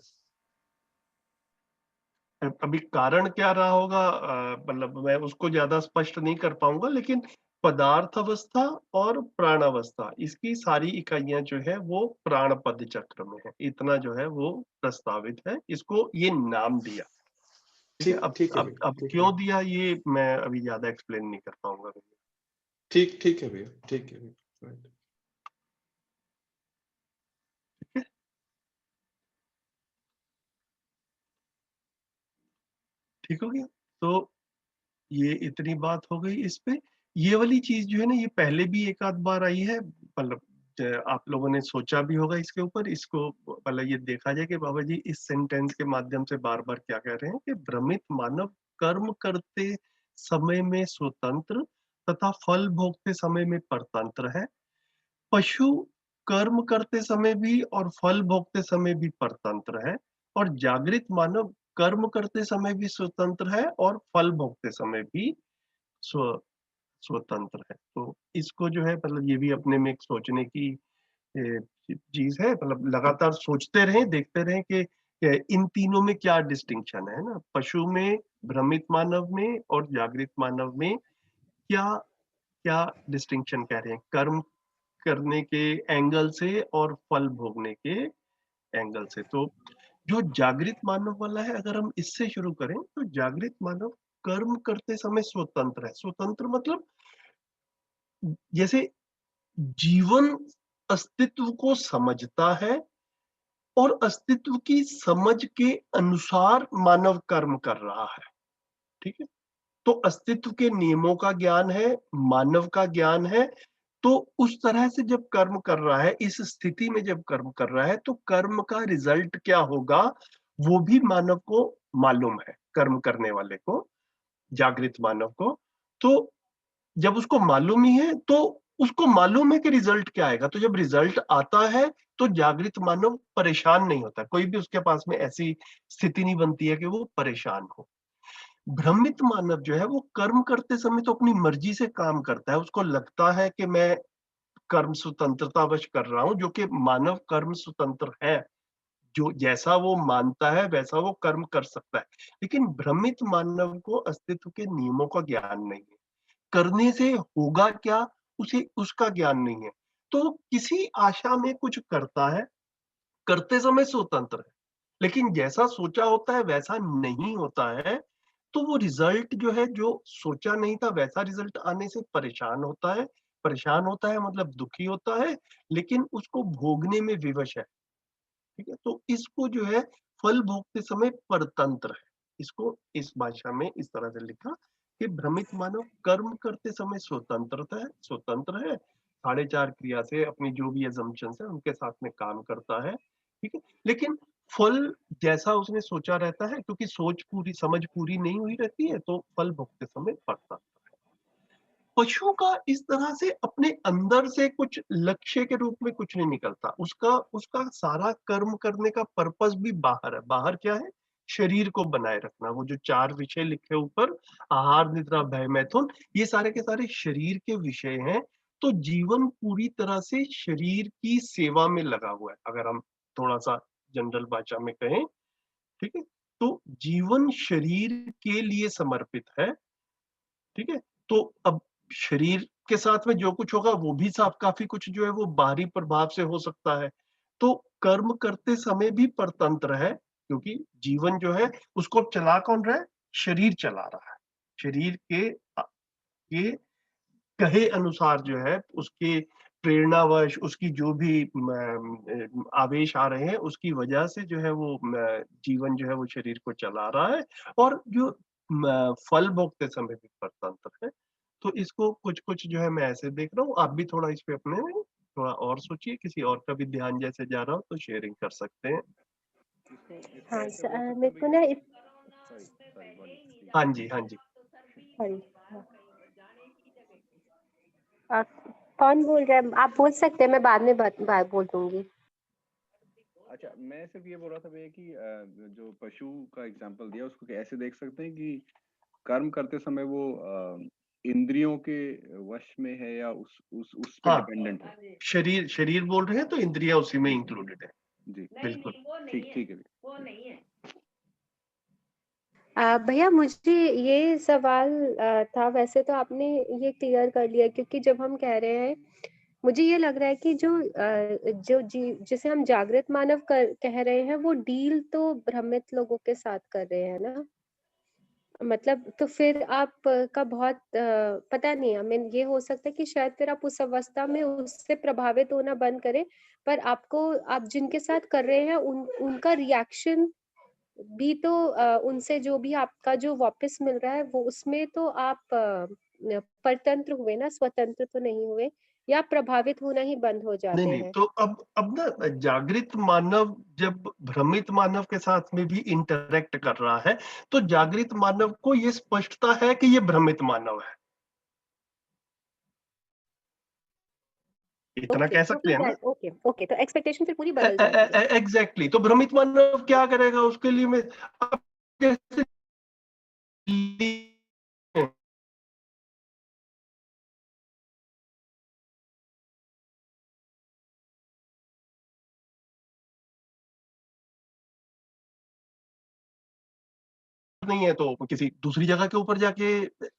[SPEAKER 2] अभी कारण क्या रहा होगा, मतलब मैं उसको ज्यादा स्पष्ट नहीं कर पाऊंगा, लेकिन पदार्थ अवस्था और प्राणावस्था इसकी सारी इकाइयां जो है वो प्राण पद चक्र में है, इतना जो है वो प्रस्तावित है, इसको ये नाम दिया। ठीक है,
[SPEAKER 1] ठीक है
[SPEAKER 2] अब क्यों दिया ये मैं अभी ज्यादा एक्सप्लेन नहीं कर पाऊंगा।
[SPEAKER 1] ठीक है भैया, ठीक है भैया।
[SPEAKER 2] ठीक हो गया। तो ये इतनी बात हो गई इस पे। ये वाली चीज जो है ना, ये पहले भी एक आध बार आई है, मतलब आप लोगों ने सोचा भी होगा इसके ऊपर, इसको मतलब ये देखा जाए कि बाबा जी इस सेंटेंस के माध्यम से बार बार क्या कह रहे हैं कि भ्रमित मानव कर्म करते समय में स्वतंत्र तथा फल भोगते समय में परतंत्र है। पशु कर्म करते समय भी और फल भोगते समय भी परतंत्र है, और जागृत मानव कर्म करते समय भी स्वतंत्र है और फल भोगते समय भी स्व स्वतंत्र है। तो इसको जो है मतलब ये भी अपने में एक सोचने की चीज है, मतलब लगातार सोचते रहें, देखते रहें कि इन तीनों में क्या डिस्टिंक्शन है ना, पशु में, भ्रमित मानव में और जागृत मानव में क्या क्या डिस्टिंक्शन कह रहे हैं, कर्म करने के एंगल से और फल भोगने के एंगल से। तो जो जागृत मानव वाला है, अगर हम इससे शुरू करें तो जागृत मानव कर्म करते समय स्वतंत्र है। स्वतंत्र मतलब जैसे जीवन अस्तित्व को समझता है और अस्तित्व की समझ के अनुसार मानव कर्म कर रहा है। ठीक है, तो अस्तित्व के नियमों का ज्ञान है, मानव का ज्ञान है, तो उस तरह से जब कर्म कर रहा है, इस स्थिति में जब कर्म कर रहा है, तो कर्म का रिजल्ट क्या होगा वो भी मानव को मालूम है, कर्म करने वाले को, जागृत मानव को। तो जब उसको मालूम ही है तो उसको मालूम है कि रिजल्ट क्या आएगा, तो जब रिजल्ट आता है तो जागृत मानव परेशान नहीं होता, कोई भी उसके पास में ऐसी स्थिति नहीं बनती है कि वो परेशान हो। भ्रमित मानव जो है वो कर्म करते समय तो अपनी मर्जी से काम करता है, उसको लगता है कि मैं कर्म स्वतंत्रतावश कर रहा हूं, जो कि मानव कर्म स्वतंत्र है, जो जैसा वो मानता है वैसा वो कर्म कर सकता है। लेकिन भ्रमित मानव को अस्तित्व के नियमों का ज्ञान नहीं है, करने से होगा क्या उसे उसका ज्ञान नहीं है, तो किसी आशा में कुछ करता है, करते समय स्वतंत्र है, लेकिन जैसा सोचा होता है वैसा नहीं होता है, तो वो रिजल्ट जो है, जो सोचा नहीं था वैसा रिजल्ट आने से परेशान होता है। परेशान होता है मतलब दुखी होता है, लेकिन उसको भोगने में विवश है। ठीक है, तो इसको जो है फल भोगते समय परतंत्र है। इसको इस भाषा में इस तरह से लिखा कि भ्रमित मानव कर्म करते समय स्वतंत्र है, 4.5 क्रिया से अपनी जो भी एजम्पशंस है उनके साथ में काम करता है। ठीक है, लेकिन फल जैसा उसने सोचा रहता है, क्योंकि सोच पूरी, समझ पूरी नहीं हुई रहती है, तो फल भोगते समय पड़ता। पशु का इस तरह से अपने अंदर से कुछ लक्ष्य के रूप में कुछ नहीं निकलता, उसका उसका सारा कर्म करने का पर्पस भी बाहर है। बाहर क्या है? शरीर को बनाए रखना। वो जो 4 विषय लिखे ऊपर, आहार, निद्रा, भय, मैथुन, ये सारे के सारे शरीर के विषय हैं। तो जीवन पूरी तरह से शरीर की सेवा में लगा हुआ है, अगर हम थोड़ा सा जनरल भाषा में कहें। ठीक है, तो जीवन शरीर के लिए समर्पित है। ठीक है, तो अब शरीर के साथ में जो कुछ होगा वो भी साफ, काफी कुछ जो है वो बाहरी प्रभाव से हो सकता है। तो कर्म करते समय भी परतंत्र है, क्योंकि जीवन जो है उसको अब चला कौन रहा है? शरीर चला रहा है। शरीर के कहे अनुसार जो है, उसके प्रेरणावश, उसकी जो भी आवेश आ रहे हैं उसकी वजह से जो है वो जीवन जो है वो शरीर को चला रहा है, और जो फल भोगते समय भी परतंत्र है। तो इसको कुछ कुछ जो है मैं ऐसे देख रहा हूँ, आप भी थोड़ा इस पे अपने थोड़ा और सोचिए, किसी और का भी ध्यान जैसे जा रहा हो तो शेयरिंग कर सकते हैं।
[SPEAKER 4] हाँ मेरे को ना
[SPEAKER 2] हाँ जी, हाँ जी।
[SPEAKER 4] आप कौन बोल रहा है? आप बोल सकते हैं, मैं बाद में बोल दूंगी।
[SPEAKER 5] अच्छा, मैं सिर्फ ये बोल रहा था भैया कि जो पशु का एग्जांपल दिया उसको ऐसे देख सकते हैं कि कर्म करते समय वो इंद्रियों के वश में है या उस पे डिपेंडेंट है।
[SPEAKER 2] शरीर बोल रहे हैं तो इंद्रियां उसी में इंक्लूडेड है।
[SPEAKER 5] जी
[SPEAKER 2] बिल्कुल
[SPEAKER 5] ठीक है।
[SPEAKER 4] भैया मुझे ये सवाल था, वैसे तो आपने ये क्लियर कर लिया, क्योंकि जब हम कह रहे हैं, मुझे ये लग रहा है कि जिसे हम जागृत मानव कह रहे हैं, वो डील तो भ्रमित लोगों के साथ कर रहे हैं ना। मतलब तो फिर आप का बहुत पता नहीं, आई मीन ये हो सकता है कि शायद फिर आप उस अवस्था में उससे प्रभावित होना बंद करें, पर आप जिनके साथ कर रहे हैं उनका रिएक्शन भी तो उनसे जो भी आपका जो वापस मिल रहा है वो उसमें तो आप परतंत्र हुए ना, स्वतंत्र तो नहीं हुए, या प्रभावित होना ही बंद हो
[SPEAKER 2] नहीं
[SPEAKER 4] जाते
[SPEAKER 2] नहीं,
[SPEAKER 4] हैं।
[SPEAKER 2] तो अब ना जागृत मानव जब भ्रमित मानव के साथ में भी इंटरेक्ट कर रहा है, तो जागृत मानव को ये स्पष्टता है कि ये भ्रमित मानव है, इतना
[SPEAKER 4] ओके
[SPEAKER 2] कह
[SPEAKER 4] तो
[SPEAKER 2] सकते हैं ना।
[SPEAKER 4] ओके ओके, तो एक्सपेक्टेशन फिर पूरी बदल जाती है।
[SPEAKER 2] एग्जैक्टली, तो भ्रमित मानव क्या करेगा उसके लिए? मैं अब जैसे नहीं है तो किसी दूसरी जगह के ऊपर जाके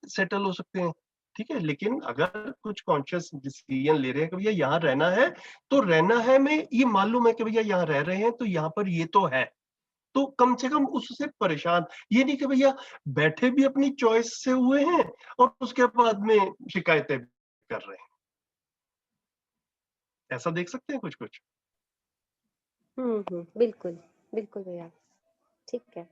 [SPEAKER 2] सेटल हो सकते हैं, ठीक है। लेकिन अगर कुछ कॉन्शियस डिसीजन ले रहे हैं कि भैया यहाँ रहना है, तो रहना है में ये मालूम है कि भैया यहाँ रह रहे हैं तो यहाँ पर ये तो है, तो कम से कम उससे परेशान, ये नहीं कि भैया बैठे भी अपनी चॉइस से हुए हैं और उसके बाद में शिकायतें कर रहे हैं। ऐसा देख सकते हैं कुछ कुछ।
[SPEAKER 4] बिल्कुल बिल्कुल भैया, ठीक है।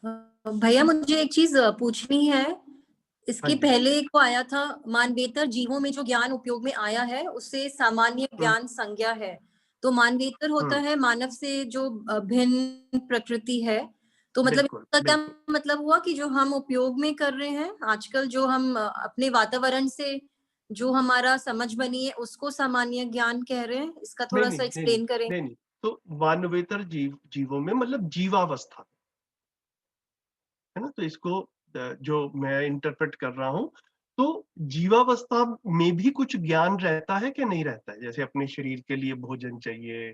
[SPEAKER 6] भैया मुझे एक चीज पूछनी है।
[SPEAKER 2] हाँ
[SPEAKER 6] इसके
[SPEAKER 2] जी।
[SPEAKER 6] पहले एक वो आया था, मानवेतर जीवों में जो ज्ञान उपयोग में आया है उससे सामान्य ज्ञान संज्ञा है। तो मानवेतर होता है मानव से जो भिन्न प्रकृति है। तो मतलब
[SPEAKER 2] बिल्कुल
[SPEAKER 6] इसका क्या
[SPEAKER 2] बिल्कुल।
[SPEAKER 6] मतलब हुआ कि जो हम उपयोग में कर रहे हैं आजकल, जो हम अपने वातावरण से जो हमारा समझ बनी है उसको सामान्य ज्ञान कह रहे हैं? इसका
[SPEAKER 2] नहीं
[SPEAKER 6] थोड़ा
[SPEAKER 2] नहीं
[SPEAKER 6] सा
[SPEAKER 2] नहीं नहीं
[SPEAKER 6] एक्सप्लेन करें।
[SPEAKER 2] नहीं नहीं, तो मानवेतर जीवों में मतलब जीवावस्था, है ना। तो इसको जो मैं इंटरप्रेट कर रहा हूँ, तो जीवावस्था में भी कुछ ज्ञान रहता है कि नहीं रहता है? जैसे अपने शरीर के लिए भोजन चाहिए,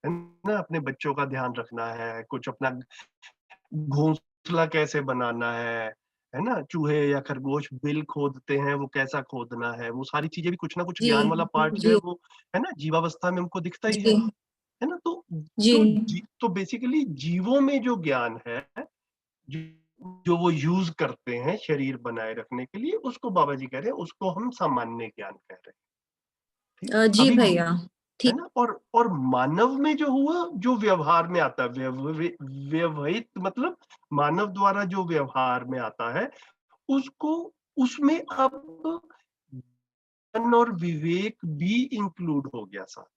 [SPEAKER 2] है ना, अपने बच्चों का ध्यान रखना है, कुछ अपना घोंसला कैसे बनाना है ना, चूहे या खरगोश बिल खोदते हैं वो कैसा खोदना है, वो सारी चीजें भी कुछ ना कुछ
[SPEAKER 6] जी
[SPEAKER 2] ज्ञान वाला पार्ट जो है
[SPEAKER 6] जी
[SPEAKER 2] वो, है ना, जीवावस्था में हमको दिखता ही
[SPEAKER 6] जी
[SPEAKER 2] है ना।
[SPEAKER 6] जी
[SPEAKER 2] तो बेसिकली जीवों में जो ज्ञान है, जो जो वो यूज करते हैं शरीर बनाए रखने के लिए, उसको बाबा जी कह रहे हैं उसको हम सामान्य ज्ञान कह रहे हैं, ठीक।
[SPEAKER 6] जी
[SPEAKER 2] अभी
[SPEAKER 6] भैया
[SPEAKER 2] है
[SPEAKER 6] ठीक।
[SPEAKER 2] ना, और मानव में जो हुआ, जो व्यवहार में आता है, व्यवहित मतलब मानव द्वारा जो व्यवहार में आता है, उसको, उसमें अब ज्ञान और विवेक भी इंक्लूड हो गया साथ,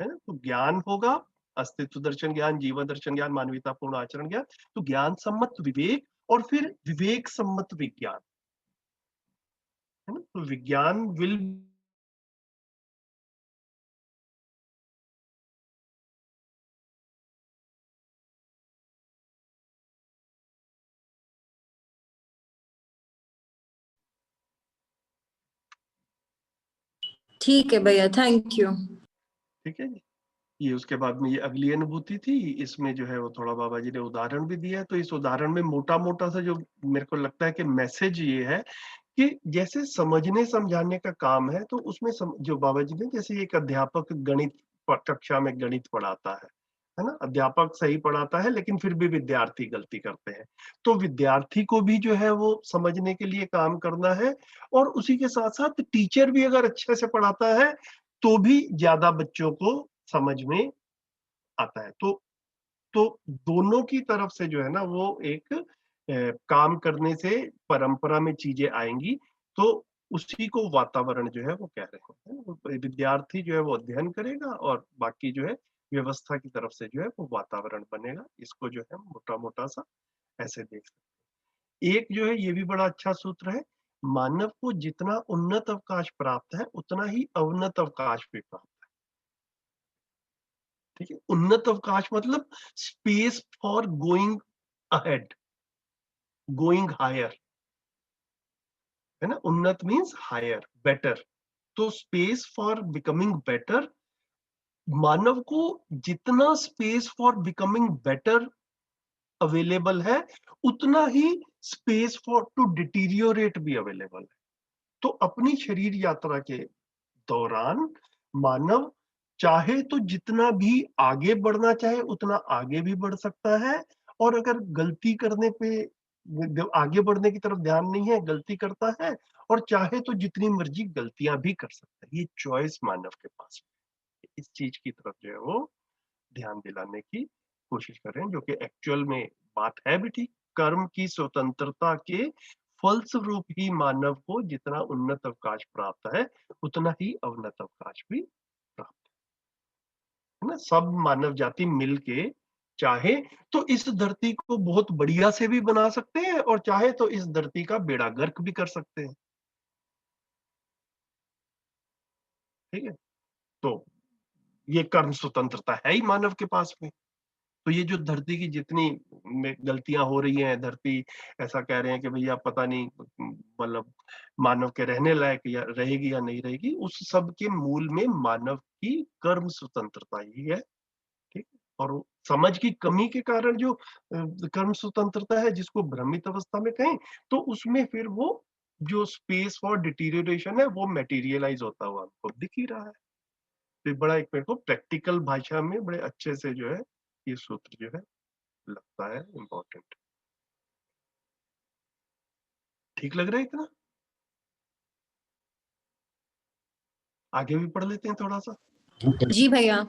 [SPEAKER 2] है ना। तो ज्ञान होगा, अस्तित्व दर्शन ज्ञान, जीवन दर्शन ज्ञान, मानवीयतापूर्ण आचरण ज्ञान, तो ज्ञान सम्मत विवेक, और फिर विवेक सम्मत विज्ञान, है ना। तो विज्ञान विल,
[SPEAKER 6] ठीक है भैया, थैंक यू।
[SPEAKER 2] ठीक है जी। ये उसके बाद में ये अगली अनुभूति थी, इसमें जो है वो थोड़ा बाबा जी ने उदाहरण भी दिया है। तो इस उदाहरण में मोटा मोटा सा जो मेरे को लगता है कि मैसेज ये है कि जैसे समझने समझाने का काम है, तो उसमें जो बाबा जी ने, जैसे एक अध्यापक गणित कक्षा में गणित पढ़ाता है ना, अध्यापक सही पढ़ाता है लेकिन फिर भी विद्यार्थी गलती करते हैं, तो विद्यार्थी को भी जो है वो समझने के लिए काम करना है, और उसी के साथ साथ टीचर भी अगर अच्छे से पढ़ाता है तो भी ज्यादा बच्चों को समझ में आता है। तो दोनों की तरफ से जो है ना वो एक काम करने से परंपरा में चीजें आएंगी, तो उसी को वातावरण जो है वो कह रहे हैं, वो विद्यार्थी जो है वो अध्ययन करेगा और बाकी जो है व्यवस्था की तरफ से जो है वो वातावरण बनेगा। इसको जो है मोटा मोटा सा ऐसे देख सकते हैं। एक जो है ये भी बड़ा अच्छा सूत्र है, मानव को जितना उन्नत अवकाश प्राप्त है उतना ही अवनत अवकाश भी प्राप्त है, ठीक है। उन्नत अवकाश मतलब space for going ahead, going higher, है ना। उन्नत मीन्स हायर, बेटर, तो स्पेस फॉर बिकमिंग बेटर मानव को जितना space for becoming better available है, उतना ही स्पेस फॉर टू डिटीरियोरेट भी अवेलेबल है। तो अपनी शरीर यात्रा के दौरान मानव चाहे तो जितना भी आगे बढ़ना चाहे उतना आगे भी बढ़ सकता है, और अगर गलती करने पे आगे बढ़ने की तरफ ध्यान नहीं है, गलती करता है, और चाहे तो जितनी मर्जी गलतियां भी कर सकता है। ये चॉइस मानव के पास है। इस चीज की तरफ जो है वो ध्यान दिलाने की कोशिश कर रहे हैं, जो कि एक्चुअल में बात है भी ठीक। कर्म की स्वतंत्रता के फलस्वरूप ही मानव को जितना उन्नत अवकाश प्राप्त है, उतना ही अवनत अवकाश भी प्राप्त है ना। सब मानव जाति मिलके चाहे तो इस धरती को बहुत बढ़िया से भी बना सकते हैं, और चाहे तो इस धरती का बेड़ा गर्क भी कर सकते हैं। ठीक है, तो ये कर्म स्वतंत्रता है ही मानव के पास में। तो ये जो धरती की जितनी में गलतियां हो रही हैं, धरती ऐसा कह रहे हैं कि भैया पता नहीं मतलब मानव के रहने लायक या रहेगी या नहीं रहेगी, उस सब के मूल में मानव की कर्म स्वतंत्रता ही है। ठीक, और वो समझ की कमी के कारण जो कर्म स्वतंत्रता है, जिसको भ्रमित अवस्था में कहें, तो उसमें फिर वो जो स्पेस फॉर डिटीरियोरेशन है वो मटेरियलाइज होता हुआ हमको दिख ही रहा है। तो बड़ा एक मेरे को प्रैक्टिकल भाषा में बड़े अच्छे से जो है ये सूत्र जो है लगता है इम्पोर्टेंट। ठीक लग रहा है इतना? आगे भी पढ़ लेते हैं थोड़ा सा।
[SPEAKER 6] जी भैया।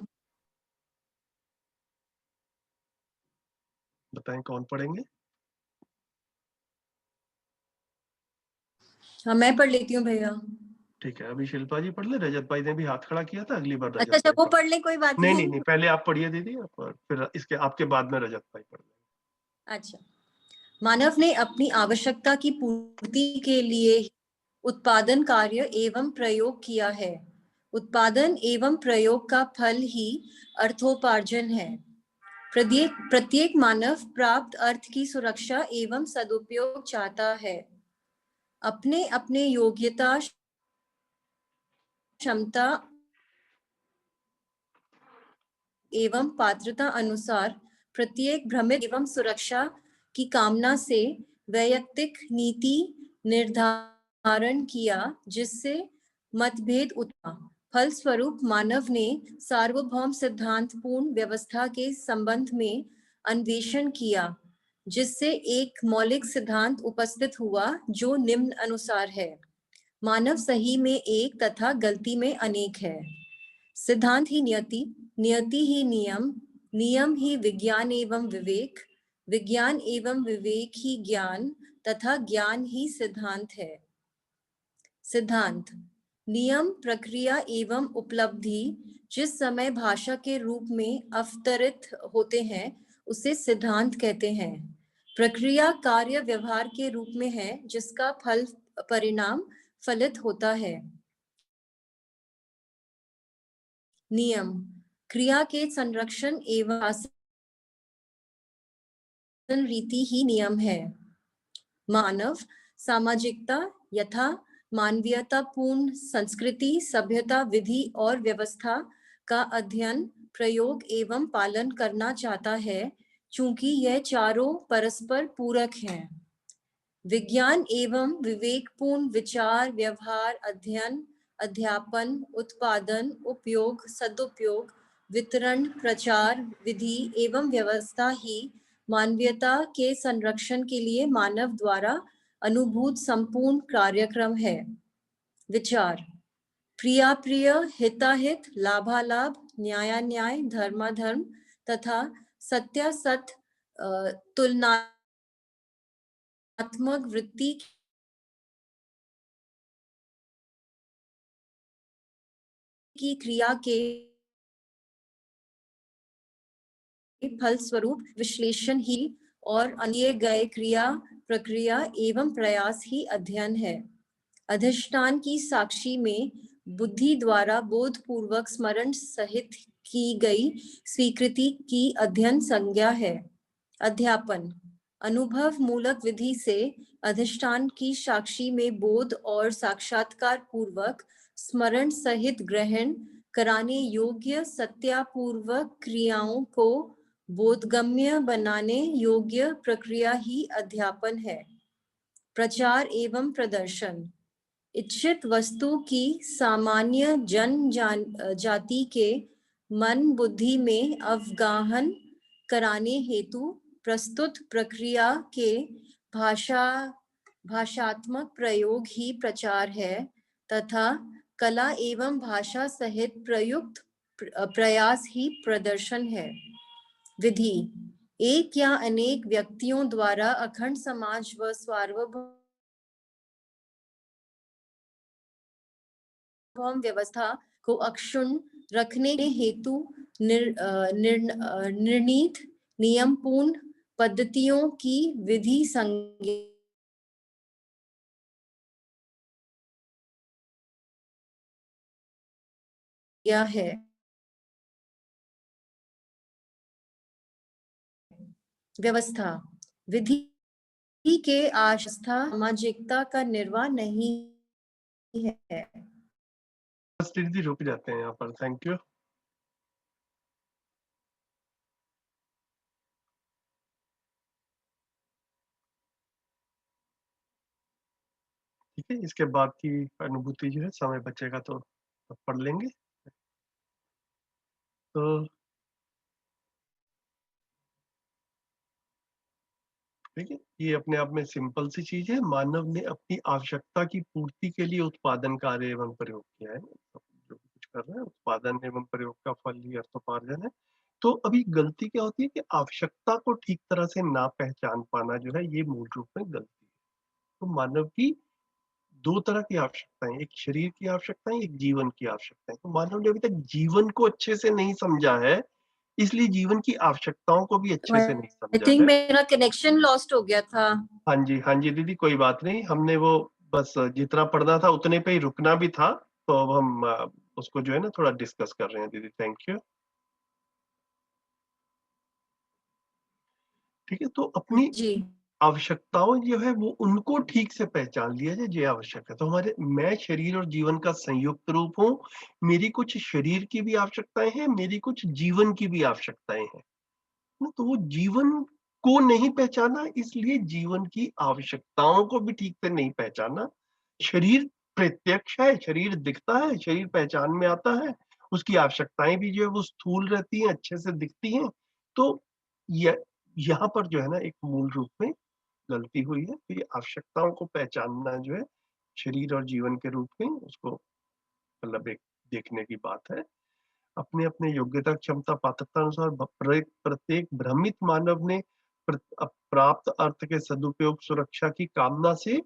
[SPEAKER 2] बताएं कौन पढ़ेंगे?
[SPEAKER 6] हाँ मैं पढ़ लेती हूँ भैया।
[SPEAKER 2] ठीक है, अभी शिल्पा जी पढ़ ले। रजत भाई ने भी हाथ खड़ा किया था, अगली बार रजत
[SPEAKER 6] अच्छा
[SPEAKER 2] भाई
[SPEAKER 6] वो पढ़ ले, कोई बात
[SPEAKER 2] नहीं, पहले आप पढ़िए दीदी, फिर इसके आपके बाद में रजत भाई पढ़ लेंगे।
[SPEAKER 6] अच्छा, मानव ने अपनी आवश्यकता की पूर्ति के लिए उत्पादन कार्य एवं प्रयोग किया है। उत्पादन एवं प्रयोग का फल ही अर्थोपार्जन है। प्रत्येक मानव प्राप्त अर्थ की सुरक्षा एवं सदुपयोग चाहता है। अपने अपने योग्यता, क्षमता एवं पात्रता अनुसार प्रत्येक भ्रमित एवं सुरक्षा की कामना से वैयक्तिक नीति निर्धारण किया, जिससे मतभेद उत्पन्न। फलस्वरूप मानव ने सार्वभौम सिद्धांत पूर्ण व्यवस्था के संबंध में अन्वेषण किया, जिससे एक मौलिक सिद्धांत उपस्थित हुआ जो निम्न अनुसार है। मानव सही में एक तथा गलती में अनेक है। सिद्धांत ही नियति, नियति ही नियम, नियम ही विज्ञान एवं विवेक, विज्ञान एवं विवेक ही ज्ञान तथा ज्ञान ही सिद्धांत है। सिद्धांत, नियम, प्रक्रिया एवं उपलब्धि जिस समय भाषा के रूप में अवतरित होते हैं उसे सिद्धांत कहते हैं। प्रक्रिया कार्य व्यवहार के रूप में है जिसका फल परिणाम फलित होता है। नियम, क्रिया के संरक्षण एवं शासन रीति ही नियम है। मानव सामाजिकता यथा मानवीयतापूर्ण संस्कृति, सभ्यता, विधि और व्यवस्था का अध्ययन, प्रयोग एवं पालन करना चाहता है, चूंकि यह चारों परस्पर पूरक हैं। विज्ञान एवं विवेकपूर्ण विचार, व्यवहार, अध्ययन, अध्यापन, उत्पादन, उपयोग, सदुपयोग, वितरण, प्रचार, विधि एवं व्यवस्था ही मानवीयता के संरक्षण के लिए मानव द्वारा अनुभूत संपूर्ण कार्यक्रम है। विचार, प्रियाप्रिय, हिताहित, लाभालाभ, न्यायान्याय, धर्माधर्म तथा सत्यासत तुलनात्मक वृत्ति की क्रिया के फलस्वरूप विश्लेषण ही और अन्य गए क्रिया, प्रक्रिया एवं प्रयास ही अध्ययन है। अधिष्ठान की साक्षी में बुद्धि द्वारा बोधपूर्वक स्मरण सहित की गई स्वीकृति की अध्ययन संज्ञा है। अध्यापन, अनुभव मूलक विधि से अधिष्ठान की साक्षी में बोध और साक्षात्कार पूर्वक स्मरण सहित ग्रहण कराने योग्य सत्यापूर्वक क्रियाओं को बोधगम्य बनाने योग्य प्रक्रिया ही अध्यापन है। प्रचार एवं प्रदर्शन इच्छित वस्तु की सामान्य जाति के मन बुद्धि में अवगाहन कराने हेतु प्रस्तुत प्रक्रिया के भाषात्मक प्रयोग ही प्रचार है तथा कला एवं भाषा सहित प्रयुक्त प्रयास ही प्रदर्शन है। विधि एक या अनेक व्यक्तियों द्वारा अखंड समाज व सार्वभौम व्यवस्था को अक्षुण्ण रखने के हेतु निर्णीत नियमपूर्ण पद्धतियों की विधि संज्ञा है। व्यवस्था विधि के आस्था सामाजिकता का निर्वाह नहीं है।
[SPEAKER 2] दीदी रुक जाते हैं यहाँ पर, थैंक यू। ठीक है, इसके बाद की अनुभूति जो है समय बचेगा तो पढ़ लेंगे। तो ठीक है, ये अपने आप में सिंपल सी चीज है। मानव ने अपनी आवश्यकता की पूर्ति के लिए उत्पादन कार्य एवं प्रयोग किया है। जो कुछ कर रहे हैं उत्पादन एवं प्रयोग का फल ही अर्थोपार्जन है। तो अभी गलती क्या होती है कि आवश्यकता को ठीक तरह से ना पहचान पाना जो है ये मूल रूप में गलती है। तो मानव की दो तरह की आवश्यकताएं, एक शरीर की आवश्यकताएं, एक जीवन की आवश्यकताएं। तो मानव ने अभी तक जीवन को अच्छे से नहीं समझा है, इसलिए जीवन की आवश्यकताओं को भी अच्छे से नहीं
[SPEAKER 6] I
[SPEAKER 2] समझा
[SPEAKER 6] think
[SPEAKER 2] है।
[SPEAKER 6] मेरा कनेक्शन लॉस्ट हो गया था।
[SPEAKER 2] हाँ जी दीदी, कोई बात नहीं। हमने वो बस जितना पढ़ना था उतने पे ही रुकना भी था, तो अब हम उसको जो है ना थोड़ा डिस्कस कर रहे हैं दीदी। Thank you. ठीक है, तो अपनी
[SPEAKER 6] जी
[SPEAKER 2] आवश्यकताओं जो है वो उनको ठीक से पहचान लिया जाए जो आवश्यक है। तो हमारे मैं शरीर और जीवन का संयुक्त रूप हूँ। मेरी कुछ शरीर की भी आवश्यकताएं हैं, मेरी कुछ जीवन की भी आवश्यकताएं हैं। तो वो जीवन को नहीं पहचाना, इसलिए जीवन की आवश्यकताओं को भी ठीक से नहीं पहचाना। शरीर प्रत्यक्ष है, शरीर दिखता है, शरीर पहचान में आता है, उसकी आवश्यकताएं भी जो है वो स्थूल रहती हैं, अच्छे से दिखती हैं। तो यहाँ पर जो है ना एक मूल रूप में गलती हुई है। तो ये आवश्यकताओं को पहचानना जो है शरीर और जीवन के रूप में उसको मतलब एक देखने की बात है। अपने अपने योग्यता क्षमता पात्रता अनुसार प्रत्येक भ्रमित मानव ने प्राप्त अर्थ के सदुपयोग सुरक्षा की कामना से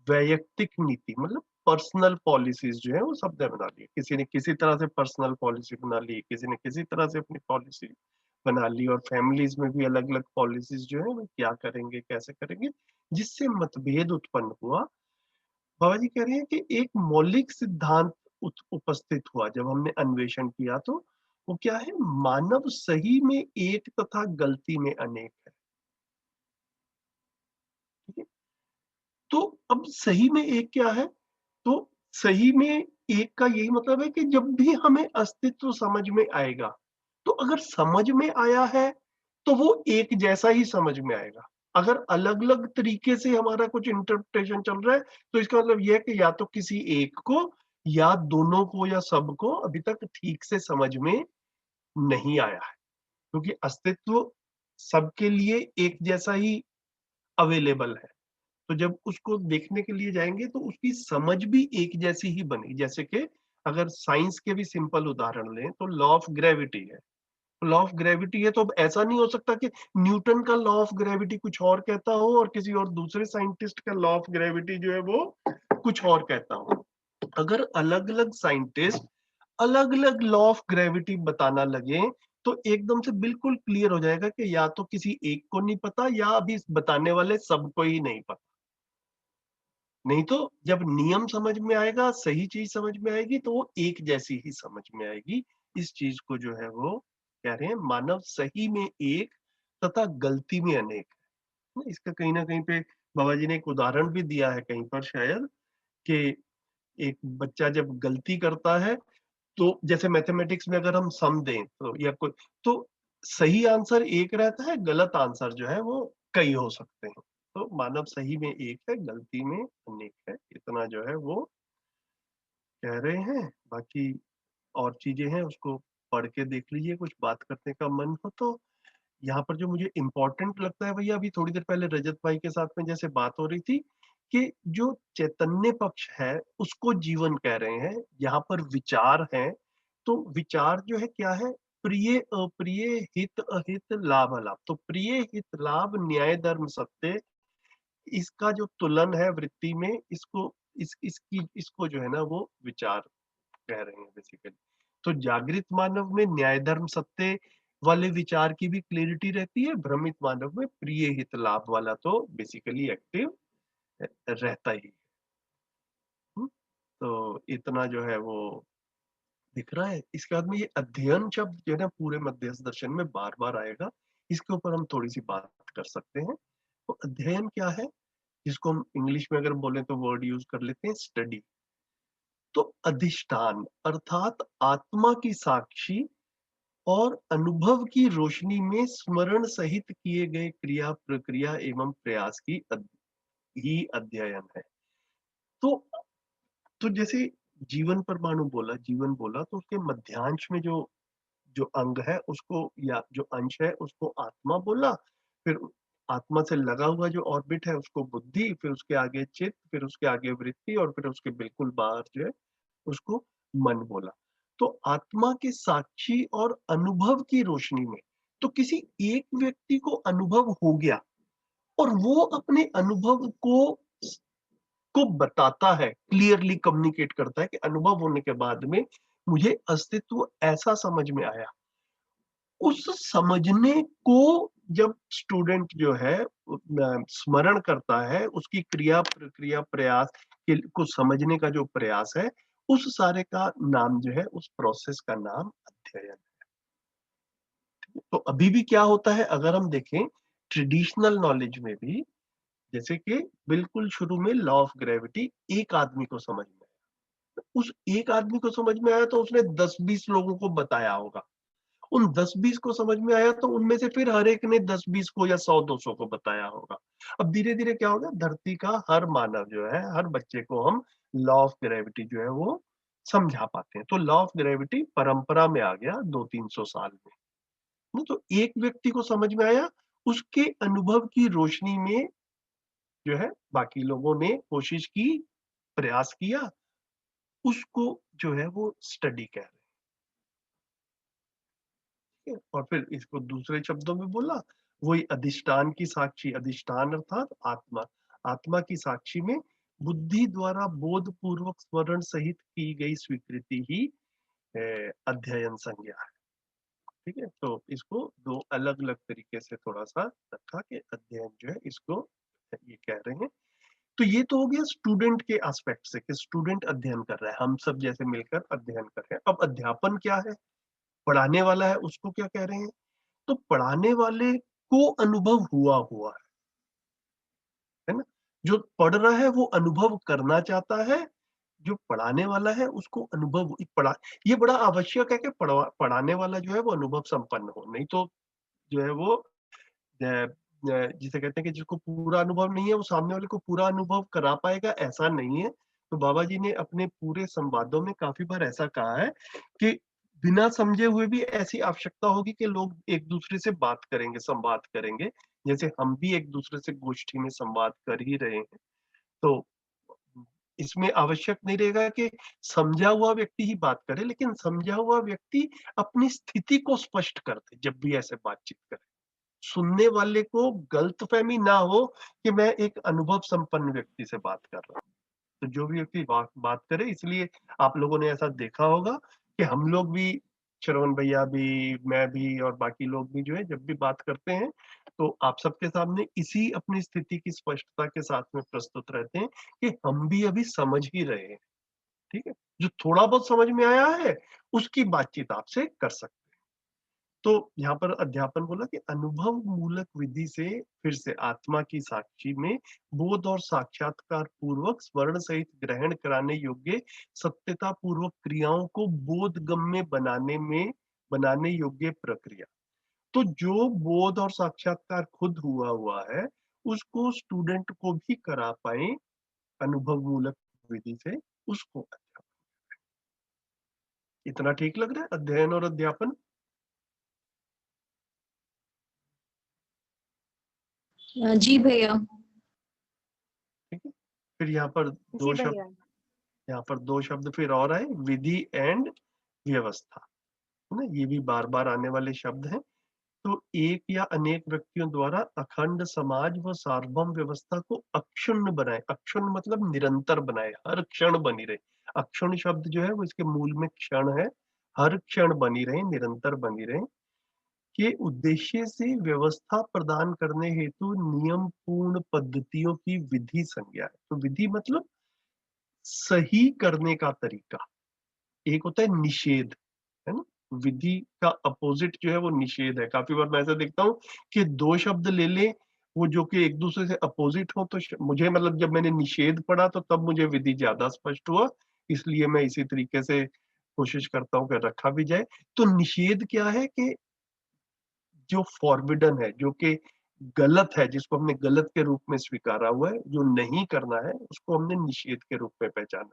[SPEAKER 2] वैयक्तिक नीति मतलब पर्सनल पॉलिसीज जो है वो सबने बना ली। किसी ने किसी तरह से पर्सनल पॉलिसी बना ली, किसी ने किसी तरह से अपनी पॉलिसी बना ली, और फैमिलीज में भी अलग अलग पॉलिसीज जो है वो क्या करेंगे कैसे करेंगे, जिससे मतभेद उत्पन्न हुआ। बाबा जी कह रहे हैं कि एक मौलिक सिद्धांत उपस्थित हुआ जब हमने अन्वेषण किया। तो वो क्या है, मानव सही में एक तथा गलती में अनेक है। ठीक है, तो अब सही में एक क्या है, तो सही में एक का यही मतलब है कि जब भी हमें अस्तित्व समझ में आएगा, तो अगर समझ में आया है तो वो एक जैसा ही समझ में आएगा। अगर अलग अलग तरीके से हमारा कुछ इंटरप्रिटेशन चल रहा है तो इसका मतलब यह है कि या तो किसी एक को या दोनों को या सबको अभी तक ठीक से समझ में नहीं आया है, क्योंकि अस्तित्व सबके लिए एक जैसा ही अवेलेबल है। तो जब उसको देखने के लिए जाएंगे तो उसकी समझ भी एक जैसी ही बनेगी। जैसे कि अगर साइंस के भी सिंपल उदाहरण लें तो लॉ ऑफ ग्रेविटी है। लॉ ऑफ ग्रेविटी है तो अब ऐसा नहीं हो सकता कि न्यूटन का लॉ ऑफ ग्रेविटी कुछ और कहता हो और किसी और दूसरे साइंटिस्ट का लॉ ऑफ ग्रेविटी जो है वो कुछ और कहता हो। अगर अलग अलग साइंटिस्ट अलग अलग लॉ ऑफ ग्रेविटी बताना लगे तो एकदम से बिल्कुल क्लियर हो जाएगा कि या तो किसी एक को नहीं पता या अभी बताने वाले सबको ही नहीं पता। नहीं तो जब नियम समझ में आएगा, सही चीज समझ में आएगी, तो वो एक जैसी ही समझ में आएगी। इस चीज को जो है वो कह रहे हैं मानव सही में एक तथा गलती में अनेक है। इसका कहीं ना कहीं पे बाबा जी ने एक उदाहरण भी दिया है कहीं पर शायद, कि एक बच्चा जब गलती करता है तो जैसे मैथमेटिक्स में अगर हम सम दें तो या कोई, तो सही आंसर एक रहता है, गलत आंसर जो है वो कई हो सकते हैं। तो मानव सही में एक है, गलती में अनेक है, इतना जो है वो कह रहे हैं। बाकी और चीजें हैं उसको पढ़ के देख लीजिए, कुछ बात करने का मन हो तो। यहाँ पर जो मुझे इम्पोर्टेंट लगता है भैया, अभी थोड़ी देर पहले रजत भाई के साथ में जैसे बात हो रही थी कि जो चैतन्य पक्ष है उसको जीवन कह रहे हैं, यहाँ पर विचार है। तो विचार जो है क्या है, प्रिय अप्रिय, हित अहित, लाभ अलाभ। तो प्रिय हित लाभ न्याय धर्म सत्य, इसका जो तुलन है वृत्ति में, इसको जो है ना वो विचार कह रहे हैं बेसिकली। तो जागृत मानव में न्याय धर्म सत्य वाले विचार की भी क्लियरिटी रहती है, भ्रमित मानव में प्रिय हित लाभ वाला तो बेसिकली एक्टिव रहता ही है। तो इतना जो है वो दिख रहा है। इसके बाद में ये अध्ययन शब्द जो है ना पूरे मध्यस्थ दर्शन में बार बार आएगा, इसके ऊपर हम थोड़ी सी बात कर सकते हैं। तो अध्ययन क्या है, जिसको हम इंग्लिश में अगर बोले तो वर्ड यूज कर लेते हैं स्टडी। तो अधिष्ठान अर्थात आत्मा की साक्षी और अनुभव की रोशनी में स्मरण सहित किए गए क्रिया प्रक्रिया एवं प्रयास की ही अध्ययन है। तो जैसे जीवन परमाणु बोला, जीवन बोला, तो उसके मध्यांश में जो जो अंग है उसको या जो अंश है उसको आत्मा बोला, फिर आत्मा से लगा हुआ जो ऑर्बिट है उसको बुद्धि, फिर उसके आगे चित्त, फिर उसके आगे वृत्ति, और फिर उसके बिल्कुल बाहर जो है उसको मन बोला। तो आत्मा के साक्षी और अनुभव की रोशनी में, तो किसी एक व्यक्ति को अनुभव हो गया और वो अपने अनुभव को बताता है, क्लियरली कम्युनिकेट करता है कि अनुभव होने के बाद में मुझे अस्तित्व ऐसा समझ में आया। उस समझने को जब स्टूडेंट जो है स्मरण करता है, उसकी क्रिया प्रक्रिया प्रयास को समझने का जो प्रयास है, उस सारे का नाम जो है, उस प्रोसेस का नाम अध्ययन है। तो अभी भी क्या होता है अगर हम देखें ट्रेडिशनल नॉलेज में भी, जैसे कि बिल्कुल शुरू में लॉ ऑफ ग्रेविटी एक आदमी को समझ में आया, उस एक आदमी को समझ में आया तो उसने 10-20 लोगों को बताया होगा, उन 10-20 को समझ में आया तो उनमें से फिर हर एक ने 10-20 को या 100-200 को बताया होगा। अब धीरे धीरे क्या होगा, धरती का हर मानव जो है, हर बच्चे को हम लॉ ऑफ ग्रेविटी जो है वो समझा पाते हैं। तो लॉ ऑफ ग्रेविटी परंपरा में आ गया 200-300 साल में। तो एक व्यक्ति को समझ में आया, उसके अनुभव की रोशनी में जो है बाकी लोगों ने कोशिश की, प्रयास किया, उसको जो है वो स्टडी कह रहे हैं। और फिर इसको दूसरे शब्दों में बोला, वही अधिष्ठान की साक्षी, अधिष्ठान अर्थात आत्मा, आत्मा की साक्षी में बुद्धि द्वारा बोध पूर्वक स्मरण सहित की गई स्वीकृति ही अध्ययन संज्ञा है। ठीक है, तो इसको दो अलग अलग तरीके से थोड़ा सा रखा कि अध्ययन जो है इसको ये कह रहे हैं। तो ये तो हो गया स्टूडेंट के एस्पेक्ट से कि स्टूडेंट अध्ययन कर रहा है, हम सब जैसे मिलकर अध्ययन कर रहे हैं। अब अध्यापन क्या है, पढ़ाने वाला है उसको क्या कह रहे हैं, तो पढ़ाने वाले को अनुभव हुआ है ना, जो पढ़ रहा है वो अनुभव करना चाहता है, जो पढ़ाने वाला है उसको अनुभव पढ़ा, ये बड़ा आवश्यक है कि पढ़ाने वाला जो है वो अनुभव संपन्न हो, नहीं तो जो है वो जिसे कहते हैं कि जिसको पूरा अनुभव नहीं है वो सामने वाले को पूरा अनुभव करा पाएगा, ऐसा नहीं है। तो बाबा जी ने अपने पूरे संवादों में काफी बार ऐसा कहा है कि बिना समझे हुए भी ऐसी आवश्यकता होगी कि लोग एक दूसरे से बात करेंगे, संवाद करेंगे, जैसे हम भी एक दूसरे से गोष्ठी में संवाद कर ही रहे हैं। तो इसमें आवश्यक नहीं रहेगा कि समझा हुआ व्यक्ति ही बात करे, लेकिन समझा हुआ व्यक्ति अपनी स्थिति को स्पष्ट कर दे जब भी ऐसे बातचीत करे, सुनने वाले को गलतफहमी ना हो कि मैं एक अनुभव संपन्न व्यक्ति से बात कर रहा हूँ। तो जो भी व्यक्ति बात करे, इसलिए आप लोगों ने ऐसा देखा होगा कि हम लोग भी, श्रवण भैया भी, मैं भी और बाकी लोग भी जो है जब भी बात करते हैं तो आप सबके सामने इसी अपनी स्थिति की स्पष्टता के साथ में प्रस्तुत रहते हैं कि हम भी अभी समझ ही रहे हैं। ठीक है, जो थोड़ा बहुत समझ में आया है उसकी बातचीत आपसे कर सकते हैं। तो यहाँ पर अध्यापन बोला कि अनुभव मूलक विधि से फिर से आत्मा की साक्षी में बोध और साक्षात्कार पूर्वक स्वर्ण सहित ग्रहण कराने योग्य सत्यता पूर्वक क्रियाओं को बोधगम्य बनाने योग्य प्रक्रिया। तो जो बोध और साक्षात्कार खुद हुआ है उसको स्टूडेंट को भी करा पाए अनुभव मूलक विधि से, उसको अध्यापन। इतना ठीक लग रहा है अध्ययन और अध्यापन?
[SPEAKER 6] जी भैया।
[SPEAKER 2] ठीक है, फिर यहाँ पर
[SPEAKER 4] जी भैया।
[SPEAKER 2] दो शब्द फिर और आए, विधि एंड व्यवस्था, है ना। ये भी बार बार आने वाले शब्द हैं। तो एक या अनेक व्यक्तियों द्वारा अखंड समाज व सार्वभौम व्यवस्था को अक्षुण्ण बनाए। अक्षुण्ण मतलब निरंतर बनाए, हर क्षण बनी रहे। अक्षुण्ण शब्द जो है वो इसके मूल में क्षण है, हर क्षण बनी रहे, निरंतर बनी रहे के उद्देश्य से व्यवस्था प्रदान करने हेतु नियम पूर्ण पद्धतियों की विधि संज्ञा है। तो विधि मतलब सही करने का तरीका। एक होता है निषेध, है ना। विधि का अपोजिट जो है वो निषेध है। काफी बार मैं ऐसा देखता हूँ कि दो शब्द ले ले वो जो कि एक दूसरे से अपोजिट हो, तो मुझे मतलब जब मैंने निषेध पढ़ा तो तब मुझे विधि ज्यादा स्पष्ट हुआ, इसलिए मैं इसी तरीके से कोशिश करता हूँ कि रखा भी जाए। तो निषेध क्या है कि जो फॉरबिडन है, जो कि गलत है, जिसको हमने गलत के रूप में स्वीकारा हुआ है, जो नहीं करना है उसको हमने निषेध के रूप में पहचाना।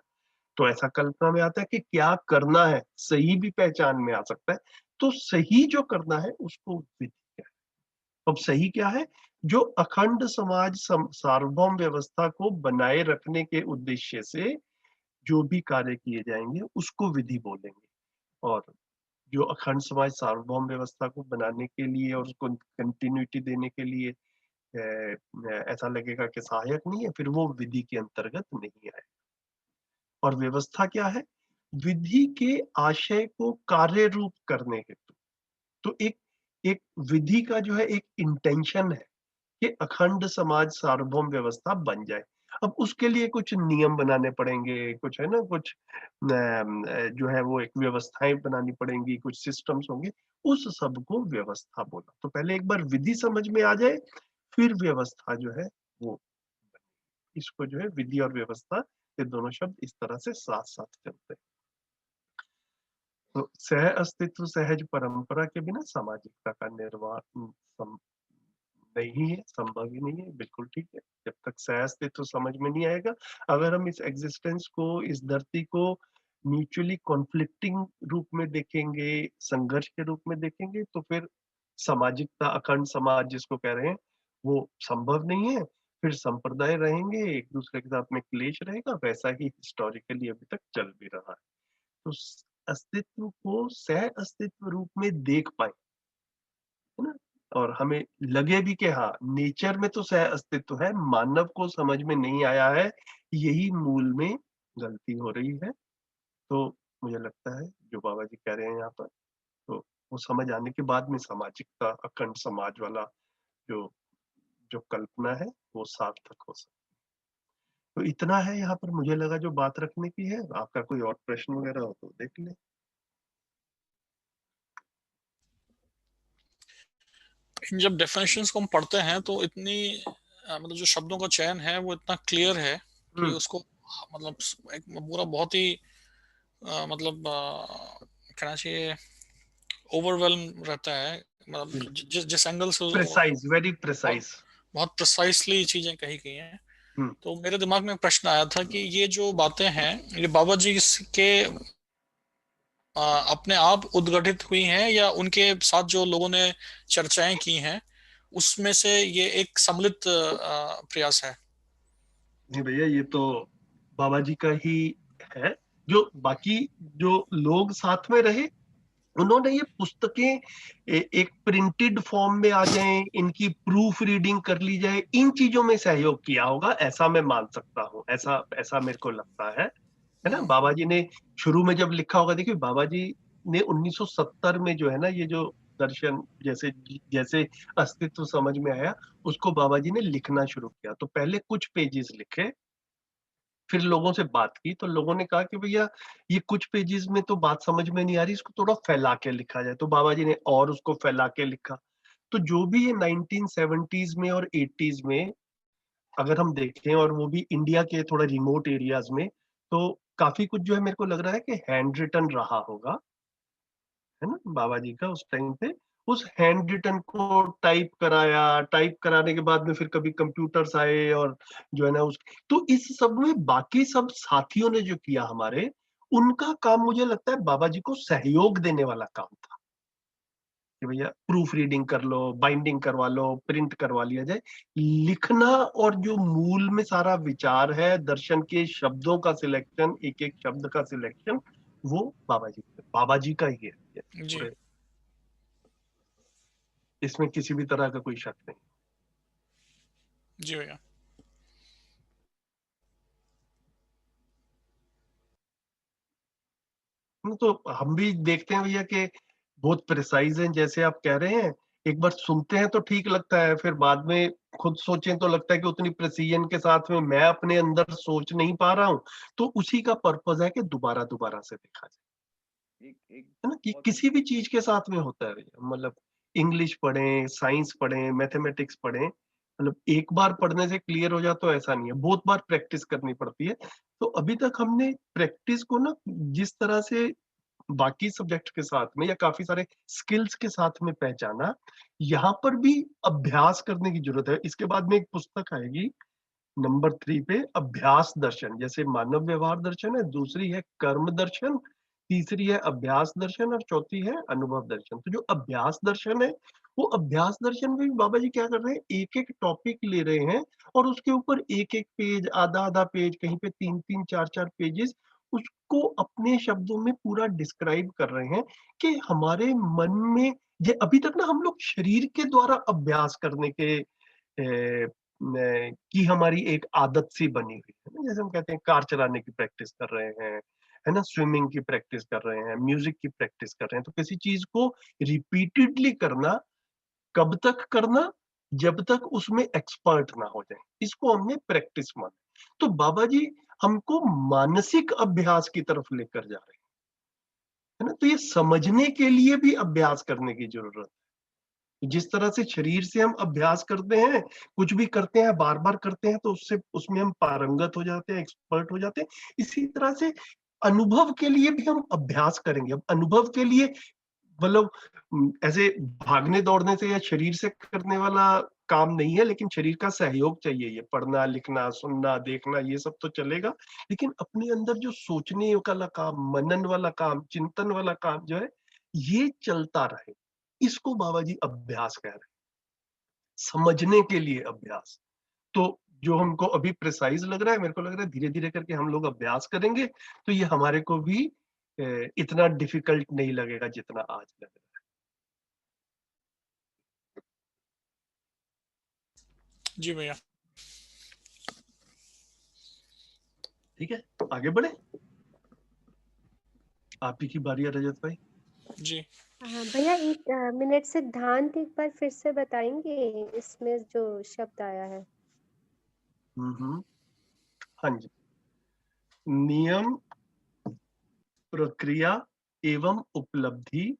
[SPEAKER 2] तो ऐसा कल्पना में आता है कि क्या करना है, सही भी पहचान में आ सकता है। तो सही जो करना है उसको विधि कहते हैं। अब सही क्या है? जो अखंड समाज सार्वभौम व्यवस्था को बनाए रखने के उद्देश्य से जो भी कार्य किए जाएंगे उसको विधि बोलेंगे। और जो अखंड समाज सार्वभौम व्यवस्था को बनाने के लिए और उसको कंटिन्यूटी देने के लिए ऐसा लगेगा कि सहायक नहीं है, फिर वो विधि के अंतर्गत नहीं आए। और व्यवस्था क्या है? विधि के आशय को कार्य रूप करने हेतु। तो एक एक विधि का जो है एक इंटेंशन है कि अखंड समाज सार्वभौम व्यवस्था बन जाए। अब उसके लिए कुछ नियम बनाने पड़ेंगे, कुछ है ना, कुछ जो है वो एक व्यवस्थाएं बनानी पड़ेंगी, कुछ सिस्टम्स होंगे, उस सब को व्यवस्था बोला। तो पहले एक बार विधि समझ में आ जाए फिर व्यवस्था जो है वो, इसको जो है विधि और व्यवस्था, ये दोनों शब्द इस तरह से साथ साथ चलते हैं। तो सह अस्तित्व सहज परंपरा के बिना सामाजिकता का निर्वाह नहीं है, संभव ही नहीं है। बिल्कुल ठीक है, जब तक सह अस्तित्व समझ में नहीं आएगा, अगर हम इस एग्जिस्टेंस को, इस धरती को म्यूचुअली कॉन्फ्लिक्टिंग रूप में देखेंगे, संघर्ष के रूप में देखेंगे, तो फिर सामाजिकता, अखंड समाज जिसको कह रहे हैं, वो संभव नहीं है। फिर संप्रदाय रहेंगे, एक दूसरे के साथ में क्लेश रहेगा। वैसा ही हिस्टोरिकली अभी तक चल भी रहा है। तो अस्तित्व को सह अस्तित्व रूप में देख पाए, है ना, और हमें लगे भी कि हाँ नेचर में तो सह अस्तित्व है, मानव को समझ में नहीं आया है, यही मूल में गलती हो रही है। तो मुझे लगता है जो बाबा जी कह रहे हैं यहाँ पर, तो वो समझ आने के बाद में सामाजिकता, अखंड समाज वाला जो जो कल्पना है वो सार्थक हो सकती है। तो इतना है यहाँ पर, मुझे लगा जो बात रखने की है। आपका कोई और प्रश्न वगैरह हो तो देख ले।
[SPEAKER 3] इन जब डेफिनेशंस को हम पढ़ते हैं तो इतनी मतलब जो शब्दों का चयन है वो इतना क्लियर है कि उसको मतलब एक पूरा बहुत ही मतलब कहना चाहिए ओवरवेलम रहता है। मतलब जिस एंगल से
[SPEAKER 2] प्रिसाइज, वेरी प्रिसाइज,
[SPEAKER 3] बहुत प्रिसाइसली चीजें कही गई हैं। तो मेरे दिमाग में एक प्रश्न आया था कि ये जो बातें हैं ये बाबा जी के अपने आप उद्घटित हुई हैं या उनके साथ जो लोगों ने चर्चाएं की हैं उसमें से ये एक सम्मिलित प्रयास है?
[SPEAKER 2] नहीं भैया, ये तो बाबा जी का ही है। जो बाकी जो लोग साथ में रहे उन्होंने ये पुस्तकें एक प्रिंटेड फॉर्म में आ जाएं, इनकी प्रूफ रीडिंग कर ली जाए, इन चीजों में सहयोग किया होगा, ऐसा मैं मान सकता हूँ। ऐसा मेरे को लगता है ना। बाबा जी ने शुरू में जब लिखा होगा, देखिए बाबा जी ने 1970 में जो है ना, ये जो दर्शन जैसे जैसे अस्तित्व समझ में आया, उसको बाबा जी ने लिखना शुरू किया। तो पहले कुछ पेजेस लिखे, फिर लोगों से बात की तो लोगों ने कहा कि भैया ये कुछ पेजेस में तो बात समझ में नहीं आ रही, इसको थोड़ा फैला के लिखा जाए। तो बाबा जी ने और उसको फैला के लिखा। तो जो भी ये 1970s में और 80s में अगर हम देखें, और वो भी इंडिया के थोड़ा रिमोट एरियाज में, तो काफी कुछ जो है मेरे को लग रहा है कि हैंड रिटन रहा होगा, है ना, बाबा जी का उस टाइम पे। उस हैंड रिटन को टाइप कराया, टाइप कराने के बाद में फिर कभी कंप्यूटर्स आए और जो है ना उस, तो इस सब में बाकी सब साथियों ने जो किया हमारे, उनका काम मुझे लगता है बाबा जी को सहयोग देने वाला काम था कि भैया प्रूफ रीडिंग कर लो, बाइंडिंग करवा लो, प्रिंट करवा लिया जाए। लिखना और जो मूल में सारा विचार है, दर्शन के शब्दों का सिलेक्शन, एक एक शब्द का सिलेक्शन, वो बाबा जी का ही है
[SPEAKER 3] जी
[SPEAKER 2] पूरे। इसमें किसी भी तरह का कोई शक नहीं।
[SPEAKER 3] जी भैया।
[SPEAKER 2] तो हम भी देखते हैं भैया कि बहुत प्रिसाइज हैं, जैसे आप कह रहे हैं। एक बार सुनते हैं तो ठीक लगता है, फिर बाद में खुद सोचें तो लगता है कि उतनी प्रिसीजन के साथ में मैं अपने अंदर सोच नहीं पा रहा हूं। तो उसी का पर्पस है कि दोबारा दोबारा से देखा जाए,
[SPEAKER 5] एक
[SPEAKER 2] है ना, कि
[SPEAKER 5] बहुत
[SPEAKER 2] किसी भी चीज के साथ में होता है भैया। मतलब इंग्लिश पढ़ें, साइंस पढ़ें, मैथमेटिक्स पढ़ें, मतलब एक बार पढ़ने से क्लियर हो जाए तो ऐसा नहीं है, बहुत बार प्रैक्टिस करनी पड़ती है। तो अभी तक हमने प्रैक्टिस को ना जिस तरह से बाकी सब्जेक्ट के साथ में या काफी सारे स्किल्स के साथ में पहचाना, यहाँ पर भी अभ्यास करने की जरूरत है। इसके बाद में एक पुस्तक आएगी नंबर 3 पे, अभ्यास दर्शन। जैसे मानव व्यवहार दर्शन है, दूसरी है कर्म दर्शन, तीसरी है अभ्यास दर्शन, और चौथी है अनुभव दर्शन। तो जो अभ्यास दर्शन है, वो अभ्यास दर्शन में भी बाबा जी क्या कर रहे हैं, एक एक टॉपिक ले रहे हैं और उसके ऊपर एक एक पेज, आधा आधा पेज, कहीं पे 3 3 4 4 पेजेस, उसको अपने शब्दों में पूरा डिस्क्राइब कर रहे हैं कि हमारे मन में, ये अभी तक ना हम लोग शरीर के द्वारा अभ्यास करने के की हमारी एक आदत सी बनी हुई है ना। जैसे हम कहते हैं कार चलाने की प्रैक्टिस कर रहे हैं, है ना, स्विमिंग की प्रैक्टिस कर रहे हैं, म्यूजिक की प्रैक्टिस कर रहे हैं। तो किसी चीज को रिपीटेडली करना, कब तक करना, जब तक उसमें एक्सपर्ट ना हो जाए, इसको हमने प्रैक्टिस माना। तो बाबा जी हमको मानसिक अभ्यास की तरफ लेकर जा रहे हैं, है ना। तो ये समझने के लिए भी अभ्यास करने की जरूरत है। जिस तरह से शरीर से हम अभ्यास करते हैं, कुछ भी करते हैं, बार बार करते हैं, तो उससे उसमें हम पारंगत हो जाते हैं, एक्सपर्ट हो जाते हैं। इसी तरह से अनुभव के लिए भी हम अभ्यास करेंगे। अब अनुभव के लिए मतलब ऐसे भागने दौड़ने से या शरीर से करने वाला काम नहीं है, लेकिन शरीर का सहयोग चाहिए। ये पढ़ना, लिखना, सुनना, देखना, ये सब तो चलेगा, लेकिन अपने अंदर जो सोचने वाला काम, मनन वाला काम, चिंतन वाला काम जो है, ये चलता रहे, इसको बाबा जी अभ्यास कह रहे हैं। समझने के लिए अभ्यास। तो जो हमको अभी प्रिसाइज लग रहा है, मेरे को लग रहा है धीरे धीरे करके हम लोग अभ्यास करेंगे तो ये हमारे को भी इतना डिफिकल्ट नहीं लगेगा जितना आज लग रहा है।
[SPEAKER 3] जी भैया।
[SPEAKER 2] ठीक है, आगे बढ़े। आप ही की बारी है रजत भाई।
[SPEAKER 3] जी
[SPEAKER 4] भैया 1 मिनट सिद्धांत एक बार फिर से बताएंगे, इसमें जो शब्द आया है।
[SPEAKER 2] हाँ जी। नियम, प्रक्रिया एवं उपलब्धि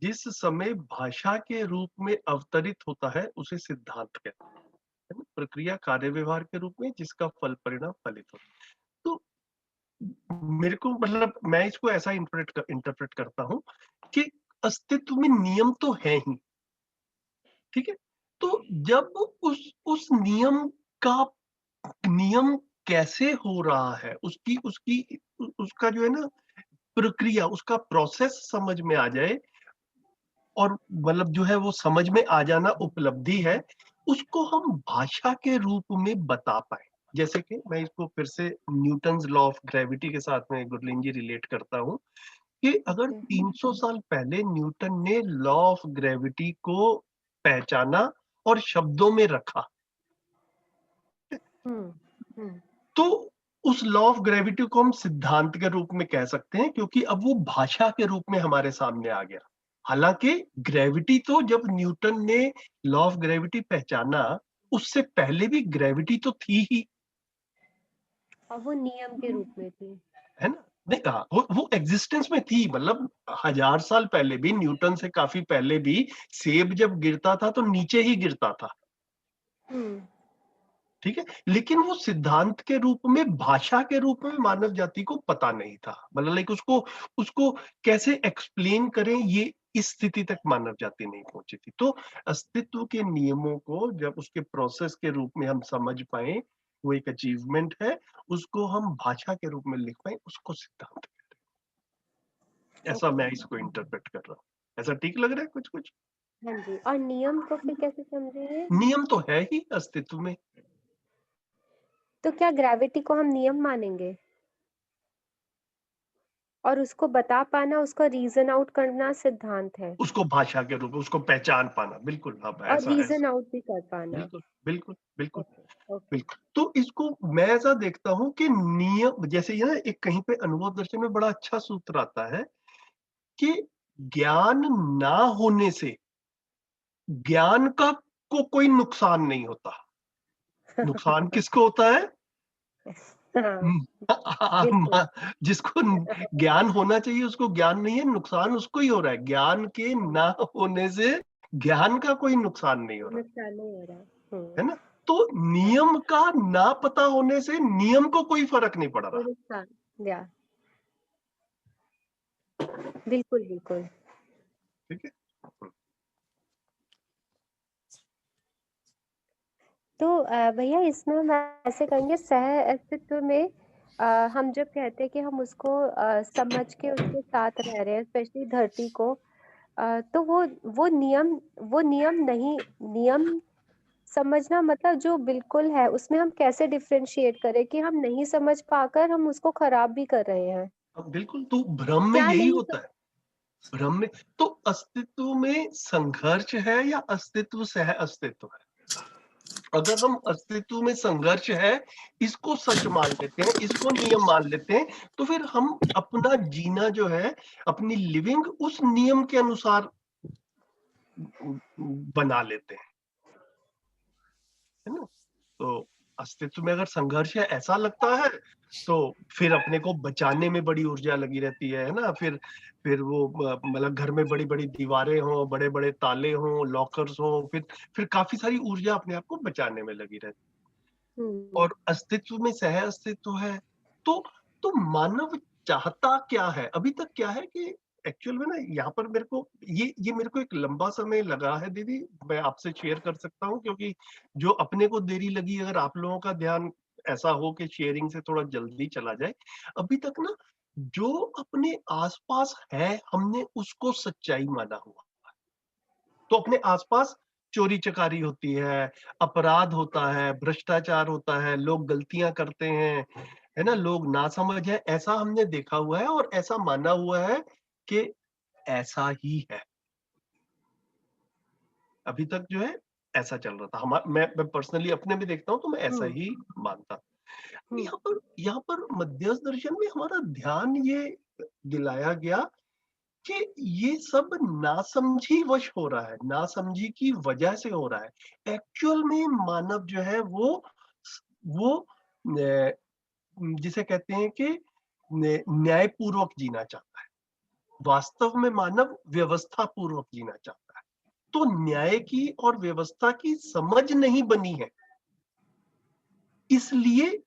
[SPEAKER 2] जिस समय भाषा के रूप में अवतरित होता है उसे सिद्धांत कहते हैं, है ना। प्रक्रिया कार्य व्यवहार के रूप में जिसका फल परिणाम फलित होता है। तो मेरे को मतलब मैं इसको ऐसा इंटरप्रेट करता हूँ कि अस्तित्व में नियम तो है ही, ठीक है। तो जब उस नियम कैसे हो रहा है, उसकी उसकी उसका जो है ना प्रक्रिया, उसका प्रोसेस समझ में आ जाए, और मतलब जो है वो समझ में आ जाना उपलब्धि है, उसको हम भाषा के रूप में बता पाए। जैसे कि मैं इसको फिर से न्यूटन्स लॉ ऑफ ग्रेविटी के साथ में गुरलीन जी रिलेट करता हूँ कि अगर 300 साल पहले न्यूटन ने लॉ ऑफ ग्रेविटी को पहचाना और शब्दों में रखा, तो उस लॉ ऑफ ग्रेविटी को हम सिद्धांत के रूप में कह सकते हैं, क्योंकि अब वो भाषा के रूप में हमारे सामने आ गया। हालांकि ग्रेविटी तो जब न्यूटन ने लॉ ऑफ ग्रेविटी पहचाना, उससे पहले भी ग्रेविटी तो थी ही,
[SPEAKER 4] और वो नियम के रूप में थी,
[SPEAKER 2] है ना? नहीं कहा वो एग्जिस्टेंस में थी, मतलब 1000 साल पहले भी, न्यूटन से काफी पहले भी सेब जब गिरता था तो नीचे ही गिरता था, ठीक है। लेकिन वो सिद्धांत के रूप में, भाषा के रूप में मानव जाति को पता नहीं था, मतलब लाइक उसको उसको कैसे एक्सप्लेन करें, ये इस स्थिति तक मानव जाति नहीं पहुंची थी। तो अस्तित्व के नियमों को जब उसके प्रोसेस के रूप में हम समझ पाए, वो एक अचीवमेंट है, उसको हम भाषा के रूप में लिख पाए, उसको सिद्धांत कहते हैं। ऐसा मैं इसको इंटरप्रेट कर रहा हूँ। ऐसा ठीक लग रहा है कुछ कुछ?
[SPEAKER 4] हाँ जी। और नियम को फिर कैसे समझेंगे?
[SPEAKER 2] नियम तो है ही अस्तित्व में।
[SPEAKER 4] तो क्या ग्रेविटी को हम नियम मानेंगे? और उसको बता पाना, उसको रीजन आउट करना सिद्धांत है,
[SPEAKER 2] उसको भाषा के रूप में उसको पहचान पाना, बिल्कुल। अब
[SPEAKER 4] और
[SPEAKER 2] ऐसा
[SPEAKER 4] रीजन आउट भी कर पाना।
[SPEAKER 2] बिल्कुल बिल्कुल बिल्कुल
[SPEAKER 4] ओके ओके।
[SPEAKER 2] बिल्कुल। तो इसको मैं ऐसा देखता हूँ कि नियम, जैसे ये ना एक कहीं पे अनुभव दर्शन में बड़ा अच्छा सूत्र आता है कि ज्ञान ना होने से ज्ञान का को कोई नुकसान नहीं होता। नुकसान किसको होता है?
[SPEAKER 4] हाँ, बिल्कुल।
[SPEAKER 2] जिसको ज्ञान होना चाहिए उसको ज्ञान नहीं है, नुकसान उसको ही हो रहा है। ज्ञान के ना होने से ज्ञान का कोई नुकसान नहीं हो रहा,
[SPEAKER 4] नुकसान नहीं हो रहा।
[SPEAKER 2] है ना? तो नियम का ना पता होने से नियम को कोई फर्क नहीं पड़ रहा।
[SPEAKER 4] नुकसान, या बिल्कुल बिल्कुल।
[SPEAKER 2] ठीक है।
[SPEAKER 4] तो भैया इसमें हम ऐसे करेंगे, सह अस्तित्व में हम जब कहते हैं कि हम उसको समझ के उसके साथ रह रहे हैं, स्पेशली धरती को, तो वो नियम नहीं, नियम समझना मतलब जो बिल्कुल है उसमें हम कैसे डिफरेंशिएट करें कि हम नहीं समझ पाकर हम उसको खराब भी कर रहे हैं।
[SPEAKER 2] बिल्कुल। तो भ्रम में
[SPEAKER 4] क्या
[SPEAKER 2] यही
[SPEAKER 4] नहीं
[SPEAKER 2] होता है। भ्रम में तो अस्तित्व में संघर्ष है या अस्तित्व सह अस्तित्व है? अगर हम अस्तित्व में संघर्ष है इसको सच मान लेते हैं, इसको नियम मान लेते हैं, तो फिर हम अपना जीना जो है, अपनी लिविंग उस नियम के अनुसार बना लेते हैं, है ना? तो अस्तित्व में अगर संघर्ष है ऐसा लगता है, तो फिर अपने को बचाने में बड़ी ऊर्जा लगी रहती है ना? फिर वो मतलब घर में बड़ी बड़ी दीवारें हों, बड़े बड़े ताले हों, लॉकर्स हों, फिर काफी सारी ऊर्जा अपने आप को बचाने में लगी रहती है। और अस्तित्व में सह अस्तित्व है, तो मानव चाहता क्या है? अभी तक क्या है कि एक्चुअल में ना, यहाँ पर मेरे को ये मेरे को एक लंबा समय लगा है दीदी, मैं आपसे शेयर कर सकता हूँ, क्योंकि जो अपने को देरी लगी, अगर आप लोगों का ध्यान ऐसा हो कि शेयरिंग से थोड़ा जल्दी चला जाए। अभी तक ना जो अपने आसपास है हमने उसको सच्चाई माना हुआ। तो अपने आसपास चोरी चकारी होती है, अपराध होता है, भ्रष्टाचार होता है, लोग गलतियां करते हैं, है ना? लोग नासमझ है, ऐसा हमने देखा हुआ है और ऐसा माना हुआ है कि ऐसा ही है। अभी तक जो है ऐसा चल रहा था। मैं पर्सनली अपने भी देखता हूँ तो मैं ऐसा ही मानता। यहाँ पर मध्यस्थ दर्शन में हमारा ध्यान ये दिलाया गया कि ये सब नासमझी वश हो रहा है, नासमझी की वजह से हो रहा है। एक्चुअल में मानव जो है वो जिसे कहते हैं कि न्यायपूर्वक जीना चाहता है। वास्तव में मानव व्यवस्था पूर्वक जीना चाहता है। तो न्याय की और व्यवस्था की समझ नहीं बनी है, इसलिए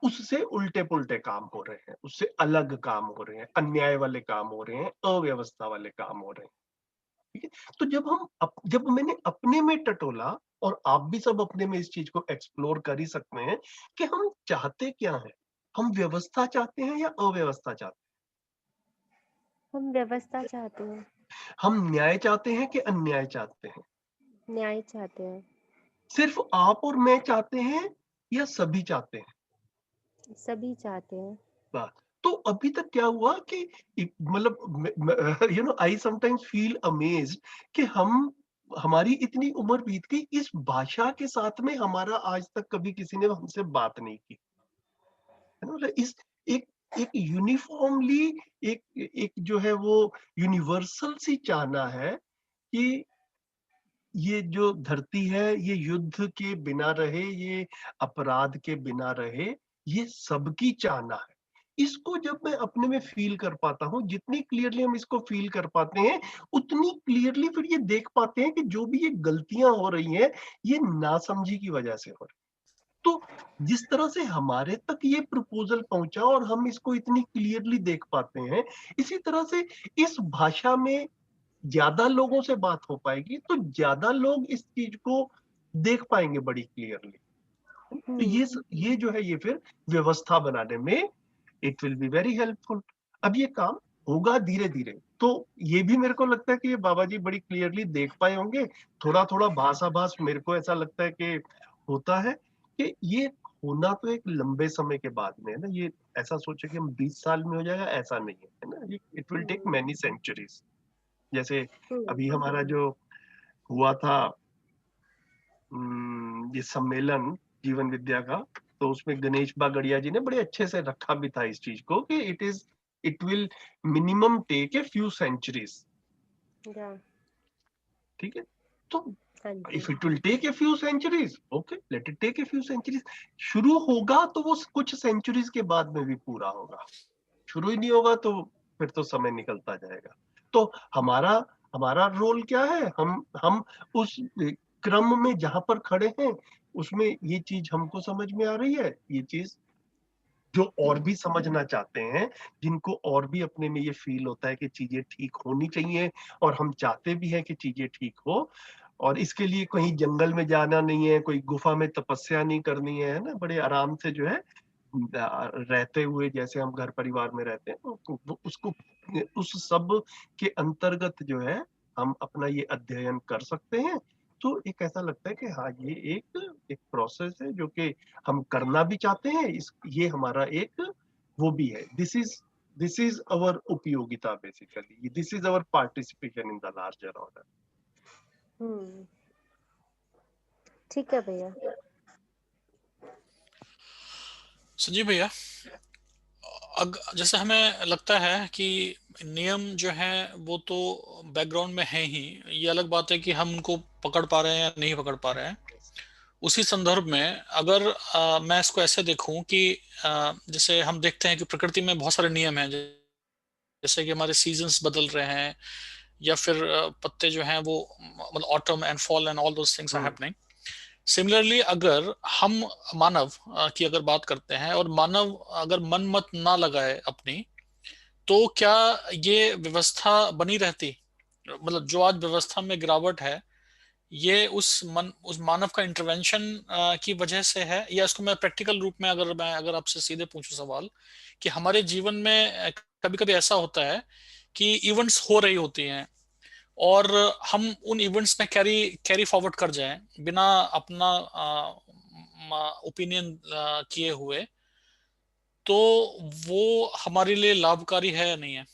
[SPEAKER 2] उससे उल्टे पुल्टे काम हो रहे हैं, उससे अलग काम हो रहे हैं, अन्याय वाले काम हो रहे हैं, अव्यवस्था वाले काम हो रहे हैं। ठीक है। तो जब मैंने अपने में टटोला, और आप भी सब अपने में इस चीज को एक्सप्लोर कर ही सकते हैं कि हम चाहते क्या हैं। हम व्यवस्था चाहते हैं या अव्यवस्था चाहते
[SPEAKER 4] हम व्यवस्था चाहते हैं,
[SPEAKER 2] हैं? हम न्याय चाहते हैं कि अन्याय चाहते हैं?
[SPEAKER 4] न्याय चाहते हैं।
[SPEAKER 2] सिर्फ आप और मैं चाहते हैं या सभी चाहते हैं?
[SPEAKER 4] सभी चाहते हैं।
[SPEAKER 2] बात तो अभी तक क्या हुआ कि मतलब आई समटाइम्स फील अमेज्ड कि हमारी इतनी उम्र बीत गई, इस भाषा के साथ में हमारा आज तक कभी किसी ने हमसे बात नहीं की, है ना? मतलब इस एक एक यूनिफॉर्मली एक एक जो है वो यूनिवर्सल सी चाहना है कि ये जो धरती है ये युद्ध के बिना रहे, ये अपराध के बिना रहे, ये सबकी चाहना है। इसको जब मैं अपने में फील कर पाता हूँ, जितनी क्लियरली हम इसको फील कर पाते हैं, उतनी क्लियरली फिर ये देख पाते हैं कि जो भी ये गलतियां हो रही हैं, ये नासमझी की वजह से हो रही। तो जिस तरह से हमारे तक ये प्रपोजल पहुंचा और हम इसको इतनी क्लियरली देख पाते हैं, इसी तरह से इस भाषा में ज्यादा लोगों से बात हो पाएगी, तो ज्यादा लोग इस चीज को देख पाएंगे बड़ी क्लियरली। तो ये जो है, ये फिर व्यवस्था बनाने में it will be very helpful. अब ये काम होगा धीरे धीरे, तो ये भी मेरे को लगता है कि ये बाबा जी बड़ी क्लियरली देख पाए होंगे। थोड़ा थोड़ा भाषाभास मेरे को ऐसा लगता है कि होता है कि ये होना तो एक लंबे समय के बाद में है ना। ये ऐसा सोचे कि हम 20 साल में हो जाएगा, ऐसा नहीं है ना। ये it will take many centuries. जैसे अभी हमारा जो हुआ था ये सम्मेलन जीवन विद्या का, तो उसमें गणेश बागड़िया जी ने बड़े अच्छे से रखा भी था इस चीज को कि it will minimum take a few centuries. ठीक है, तो if it will take a few centuries, okay, let it take a few centuries. शुरू होगा तो वो कुछ सेंचुरीज के बाद में भी पूरा होगा। शुरू ही नहीं होगा तो फिर तो समय निकलता जाएगा। तो हमारा हमारा रोल क्या है? हम उस क्रम में जहां पर खड़े हैं, उसमें ये चीज हमको समझ में आ रही है। ये चीज जो और भी समझना चाहते हैं, जिनको और भी अपने में ये फील होता है कि चीजें ठीक होनी चाहिए, और हम चाहते भी हैं कि चीजें ठीक हो, और इसके लिए कहीं जंगल में जाना नहीं है, कोई गुफा में तपस्या नहीं करनी है ना, बड़े आराम से जो है रहते हुए जैसे हम घर परिवार में रहते हैं, उसको उस सब के अंतर्गत जो है हम अपना ये अध्ययन कर सकते हैं। तो एक ऐसा लगता है कि हाँ, ये एक प्रोसेस है जो कि हम करना भी चाहते हैं। ये हमारा एक वो भी है। दिस इज अवर उपयोगिता basically. This is our participation in the larger order.
[SPEAKER 4] ठीक है भैया।
[SPEAKER 3] संजीव भैया, जैसे हमें लगता है कि नियम जो है वो तो बैकग्राउंड में है ही, ये अलग बात है कि हम उनको पकड़ पा रहे हैं या नहीं पकड़ पा रहे हैं। उसी संदर्भ में अगर मैं इसको ऐसे देखूं कि जैसे हम देखते हैं कि प्रकृति में बहुत सारे नियम हैं, जैसे कि हमारे सीजन्स बदल रहे हैं, या फिर पत्ते जो हैं वो मतलब autumn and fall and all those things are happening. Similarly अगर हम मानव की अगर बात करते हैं, और मानव अगर मन मत ना लगाए अपनी, तो क्या ये व्यवस्था बनी रहती? मतलब जो आज व्यवस्था में गिरावट है, ये उस मानव का इंटरवेंशन की वजह से है, या इसको मैं प्रैक्टिकल रूप में अगर आपसे सीधे पूछूं सवाल, कि हमारे जीवन में कभी कभी ऐसा होता है कि इवेंट्स हो रही होती हैं, और हम उन इवेंट्स में कैरी फॉरवर्ड कर जाएं बिना अपना ओपिनियन किए हुए, तो वो हमारे लिए लाभकारी है या नहीं है?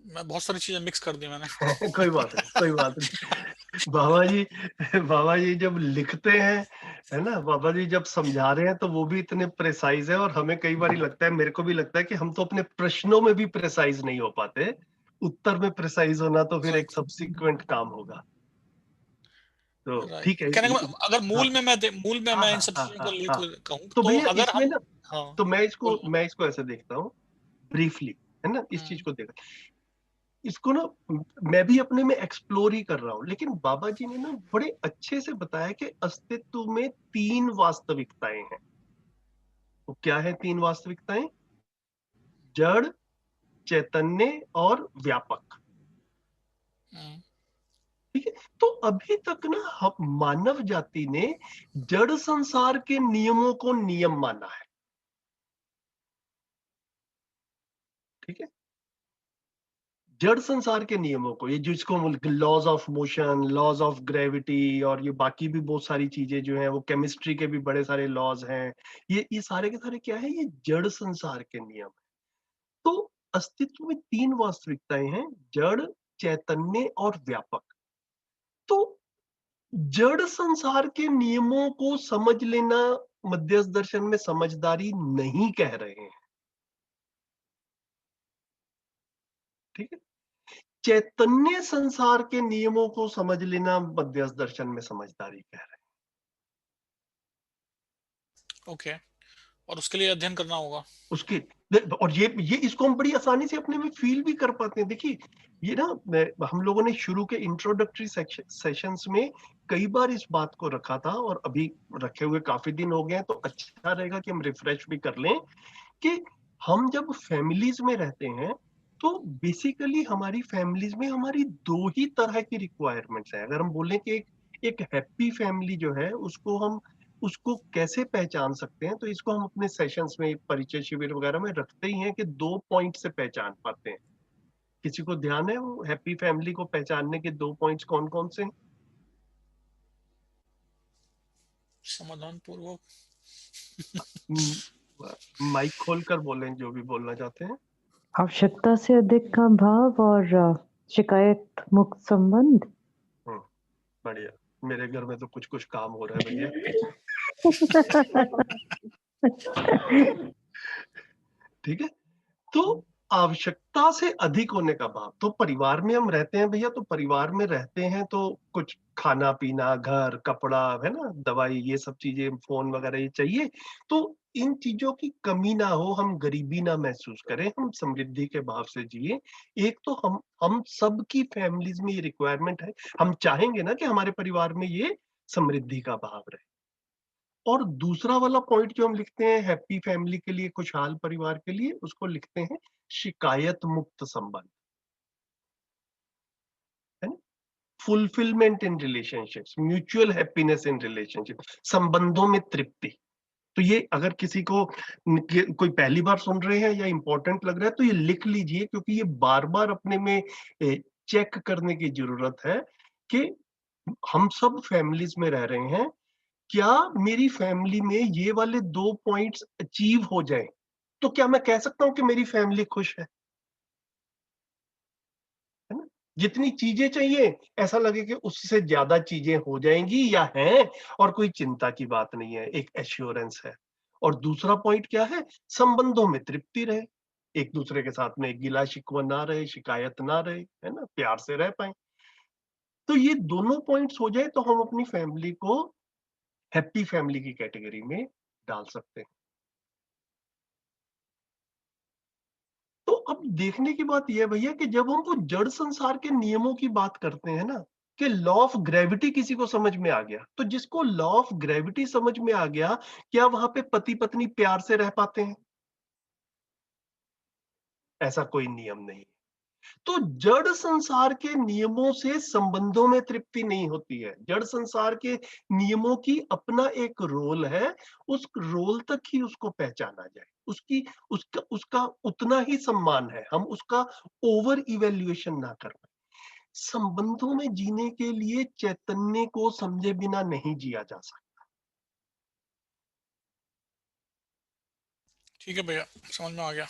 [SPEAKER 3] मैं बहुत सारी चीजें मिक्स कर दी मैंने।
[SPEAKER 2] कोई बात नहीं। बाबा जी जब लिखते हैं, है ना, बाबा जी जब समझा रहे हैं, तो वो भी इतने प्रिसाइज है, और हमें कई बार लगता है, मेरे को भी लगता है कि हम तो अपने प्रश्नों में भी प्रिसाइज नहीं हो पाते। उत्तर में प्रिसाइज होना तो फिर एक सब्सिक्वेंट काम होगा। तो ठीक है।
[SPEAKER 3] कहने का अगर
[SPEAKER 2] हाँ,
[SPEAKER 3] मूल में मैं इन सब चीजों को
[SPEAKER 2] हाँ।
[SPEAKER 3] लेकर कहूँ,
[SPEAKER 2] तो
[SPEAKER 3] तो
[SPEAKER 2] भैया
[SPEAKER 3] अगर
[SPEAKER 2] इसमें
[SPEAKER 3] हम,
[SPEAKER 2] ना,
[SPEAKER 3] हाँ
[SPEAKER 2] तो मैं इसको ऐसे देखता हूँ ब्रीफली, है ना, इस चीज
[SPEAKER 3] हम्म,
[SPEAKER 2] को देखा, इसको ना मैं भी अपने में एक्सप्लोर ही कर रहा हूँ। लेकिन बाबा जी ने ना बड़े अच्छे से बताया कि अस्तित्व में 3 वास्तविकताएं हैं। तो क्या है 3 वास्तविकताएं? जड़, चैतन्य और व्यापक।
[SPEAKER 3] हम्म,
[SPEAKER 2] ठीक है। तो अभी तक ना हम मानव जाति ने जड़ संसार के नियमों को नियम माना है। ठीक है, जड़ संसार के नियमों को, ये जिसको laws of motion, laws of gravity, और ये बाकी भी बहुत सारी चीजें जो हैं, वो केमिस्ट्री के भी बड़े सारे लॉज हैं। ये सारे के सारे क्या है? ये जड़ संसार के नियम है। तो अस्तित्व में 3 वास्तविकताएं हैं, जड़, चैतन्य और व्यापक। तो जड़ संसार के नियमों को समझ लेना मध्यस्थ दर्शन में समझदारी नहीं कह रहे हैं। ठीक है, चैतन्य संसार के नियमों को समझ लेना मध्यस्थ दर्शन में समझदारी कह रहे हैं।
[SPEAKER 3] ओके, और उसके लिए अध्ययन करना होगा
[SPEAKER 2] उसके। और ये इसको हम बड़ी आसानी से अपने में फील भी कर पाते हैं। देखिए ये ना हम लोगों ने शुरू के इंट्रोडक्टरी सेशंस में कई बार इस बात को रखा था, और अभी रखे हुए काफी दिन हो गए हैं, तो अच्छा रहेगा कि हम रिफ्रेश भी कर लें कि हम जब फैमिलीज में रहते हैं तो बेसिकली हमारी फैमिलीज में हमारी दो ही तरह की रिक्वायरमेंट्स हैं। अगर हम बोलें कि एक हैप्पी फैमिली जो है उसको कैसे पहचान सकते हैं, तो इसको हम अपने सेशंस में, परिचय शिविर वगैरह में रखते ही हैं कि 2 पॉइंट से पहचान पाते हैं। किसी को ध्यान है वो हैप्पी फैमिली को पहचानने के 2 पॉइंट्स कौन कौन से हैं?
[SPEAKER 3] समाधान पूर्वक?
[SPEAKER 2] माइक खोलकर बोलें जो भी बोलना चाहते हैं।
[SPEAKER 7] आवश्यकता से अधिक का भाव और शिकायत मुक्त संबंध।
[SPEAKER 2] बढ़िया, मेरे घर में तो कुछ कुछ काम हो रहा है भैया। ठीक है, तो आवश्यकता से अधिक होने का भाव। तो परिवार में हम रहते हैं भैया, तो परिवार में रहते हैं तो कुछ खाना पीना, घर, कपड़ा, है ना, दवाई, ये सब चीजें, फोन वगैरह ये चाहिए। तो इन चीजों की कमी ना हो, हम गरीबी ना महसूस करें, हम समृद्धि के भाव से जिए। एक तो हम सबकी फैमिलीज में ये रिक्वायरमेंट है, हम चाहेंगे ना कि हमारे परिवार में ये समृद्धि का भाव रहे। और दूसरा वाला पॉइंट जो हम लिखते हैं हैप्पी फैमिली के लिए, खुशहाल परिवार के लिए, उसको लिखते हैं शिकायत मुक्त संबंध, है ना, fulfilment in relationships, mutual happiness in relationship, संबंधों में तृप्ति। तो ये अगर किसी को कोई पहली बार सुन रहे हैं या इंपॉर्टेंट लग रहा है तो ये लिख लीजिए, क्योंकि ये बार बार अपने में चेक करने की जरूरत है कि हम सब फैमिलीज में रह रहे हैं, क्या मेरी फैमिली में ये वाले 2 पॉइंट्स अचीव हो जाएं, तो क्या मैं कह सकता हूं कि मेरी फैमिली खुश है ना? जितनी चीजें चाहिए ऐसा लगे कि उससे ज्यादा चीजें हो जाएंगी या हैं, और कोई चिंता की बात नहीं है, एक एश्योरेंस है। और दूसरा पॉइंट क्या है? संबंधों में तृप्ति रहे, एक दूसरे के साथ में गिला शिकवा ना रहे, शिकायत ना रहे, है ना, प्यार से रह पाए। तो ये दोनों पॉइंट्स हो जाए तो हम अपनी फैमिली को हैप्पी फैमिली की कैटेगरी में डाल सकते हैं। तो अब देखने की बात यह है भैया कि जब हम वो जड़ संसार के नियमों की बात करते हैं ना, कि लॉ ऑफ ग्रेविटी किसी को समझ में आ गया, तो जिसको लॉ ऑफ ग्रेविटी समझ में आ गया, क्या वहां पे पति पत्नी प्यार से रह पाते हैं? ऐसा कोई नियम नहीं। तो जड़ संसार के नियमों से संबंधों में तृप्ति नहीं होती है। जड़ संसार के नियमों की अपना एक रोल है, उस रोल तक ही उसको पहचाना जाए, उसका उसका उतना ही सम्मान है, हम उसका ओवर इवेल्युएशन ना कर पाए। संबंधों में जीने के लिए चैतन्य को समझे बिना नहीं जिया जा सकता।
[SPEAKER 3] ठीक है भैया, समझ में आ गया।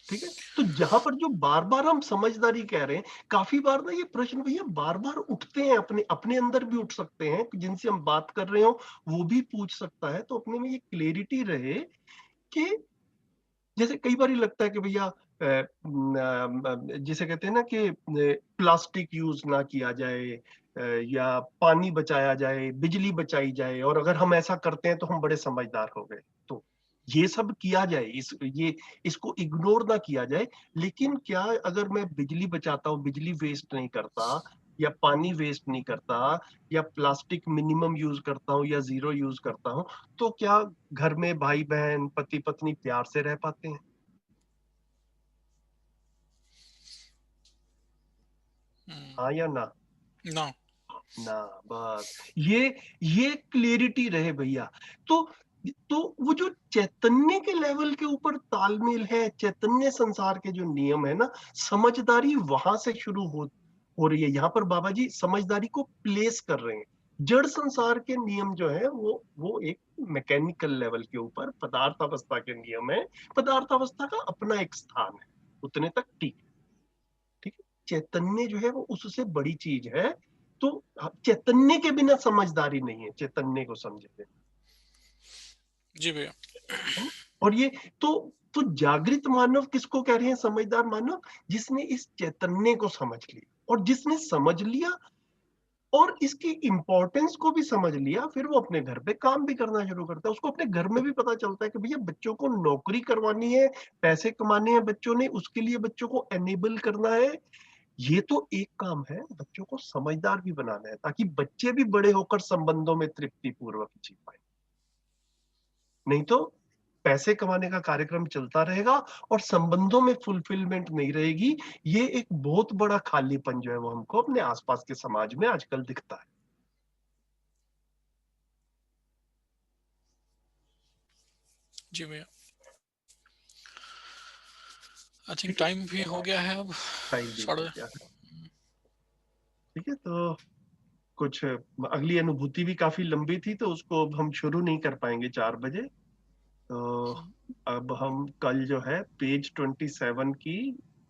[SPEAKER 2] ठीक है, तो जहां पर जो बार बार हम समझदारी कह रहे हैं, काफी बार ना ये प्रश्न भैया बार बार उठते हैं, अपने अपने अंदर भी उठ सकते हैं, जिनसे हम बात कर रहे हो वो भी पूछ सकता है, तो अपने में ये क्लैरिटी रहे कि जैसे कई बार लगता है कि भैया जिसे कहते हैं ना कि प्लास्टिक यूज ना किया जाए, या पानी बचाया जाए, बिजली बचाई जाए, और अगर हम ऐसा करते हैं तो हम बड़े समझदार हो गए। तो ये सब किया जाए, इसको इग्नोर ना किया जाए। लेकिन क्या अगर मैं बिजली बचाता हूँ, बिजली वेस्ट नहीं करता, या पानी वेस्ट नहीं करता, या प्लास्टिक मिनिमम यूज करता हूँ या 0 यूज करता हूँ, तो क्या घर में भाई बहन, पति पत्नी प्यार से रह पाते हैं? हाँ या ना?
[SPEAKER 3] ना।
[SPEAKER 2] ना, बस ये क्लियरिटी रहे भैया। तो वो जो चैतन्य के लेवल के ऊपर तालमेल है, चैतन्य संसार के जो नियम है ना, समझदारी वहां से शुरू हो रही है। यहाँ पर बाबा जी समझदारी को प्लेस कर रहे हैं। जड़ संसार के नियम जो है वो एक मैकेनिकल लेवल के ऊपर पदार्थावस्था के नियम है, पदार्थावस्था का अपना एक स्थान है, उतने तक ठीक है। ठीक है, चैतन्य जो है वो उससे बड़ी चीज है। तो चैतन्य के बिना समझदारी नहीं है, चैतन्य को समझे।
[SPEAKER 3] जी भैया।
[SPEAKER 2] और ये तो जागृत मानव किसको कह रहे हैं? समझदार मानव, जिसने इस चैतन्य को समझ लिया। और जिसने समझ लिया और इसकी इंपॉर्टेंस को भी समझ लिया, फिर वो अपने घर पे काम भी करना शुरू करता है। उसको अपने घर में भी पता चलता है कि भैया बच्चों को नौकरी करवानी है, पैसे कमाने हैं बच्चों ने, उसके लिए बच्चों को एनेबल करना है। ये तो एक काम है, बच्चों को समझदार भी बनाना है ताकि बच्चे भी बड़े होकर संबंधों में तृप्ति पूर्वक जी पाए। नहीं तो पैसे कमाने का कार्यक्रम चलता रहेगा और संबंधों में फुलफिलमेंट नहीं रहेगी। ये एक बहुत बड़ा खालीपन जो है वो हमको अपने आसपास के समाज में आजकल दिखता है।
[SPEAKER 3] जी भैया, आई थिंक टाइम भी हो गया है अब,
[SPEAKER 2] टाइम भी हो
[SPEAKER 3] साढ़े।
[SPEAKER 2] गया है। ठीक है, तो कुछ अगली अनुभूति भी काफी लंबी थी तो उसको अब हम शुरू नहीं कर पाएंगे 4 बजे। तो अब हम कल जो है पेज 27 की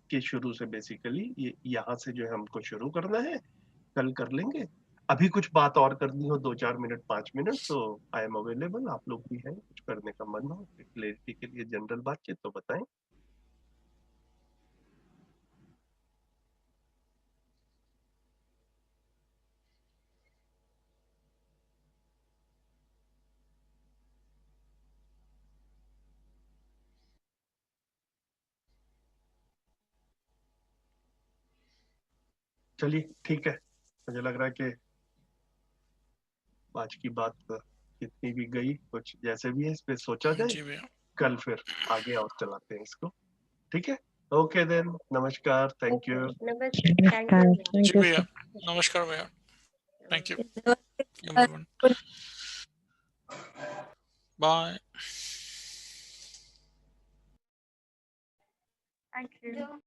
[SPEAKER 2] के शुरू से बेसिकली ये यहाँ से जो है हमको शुरू करना है, कल कर लेंगे। अभी कुछ बात और करनी हो 2-4 मिनट 5 मिनट तो आई एम अवेलेबल। आप लोग भी हैं, कुछ करने का मन हो क्लैरिटी के लिए जनरल बातचीत तो बताएं। चलिए ठीक है, मुझे लग रहा है कि आज की बात कितनी भी गई कुछ जैसे भी है इस पे सोचा जाए,
[SPEAKER 3] जी भैया,
[SPEAKER 2] कल फिर आगे और चलाते हैं इसको। ठीक है, ओके देन, नमस्कार, थैंक यू।
[SPEAKER 4] नमस्ते, थैंक यू।
[SPEAKER 7] नमस्कार,
[SPEAKER 3] जी
[SPEAKER 7] थैंक यू
[SPEAKER 3] भैया,
[SPEAKER 7] सर।
[SPEAKER 3] नमस्कार भैया, थैंक यू
[SPEAKER 6] नमस्कार।
[SPEAKER 3] Everyone, bye.
[SPEAKER 4] Thank you.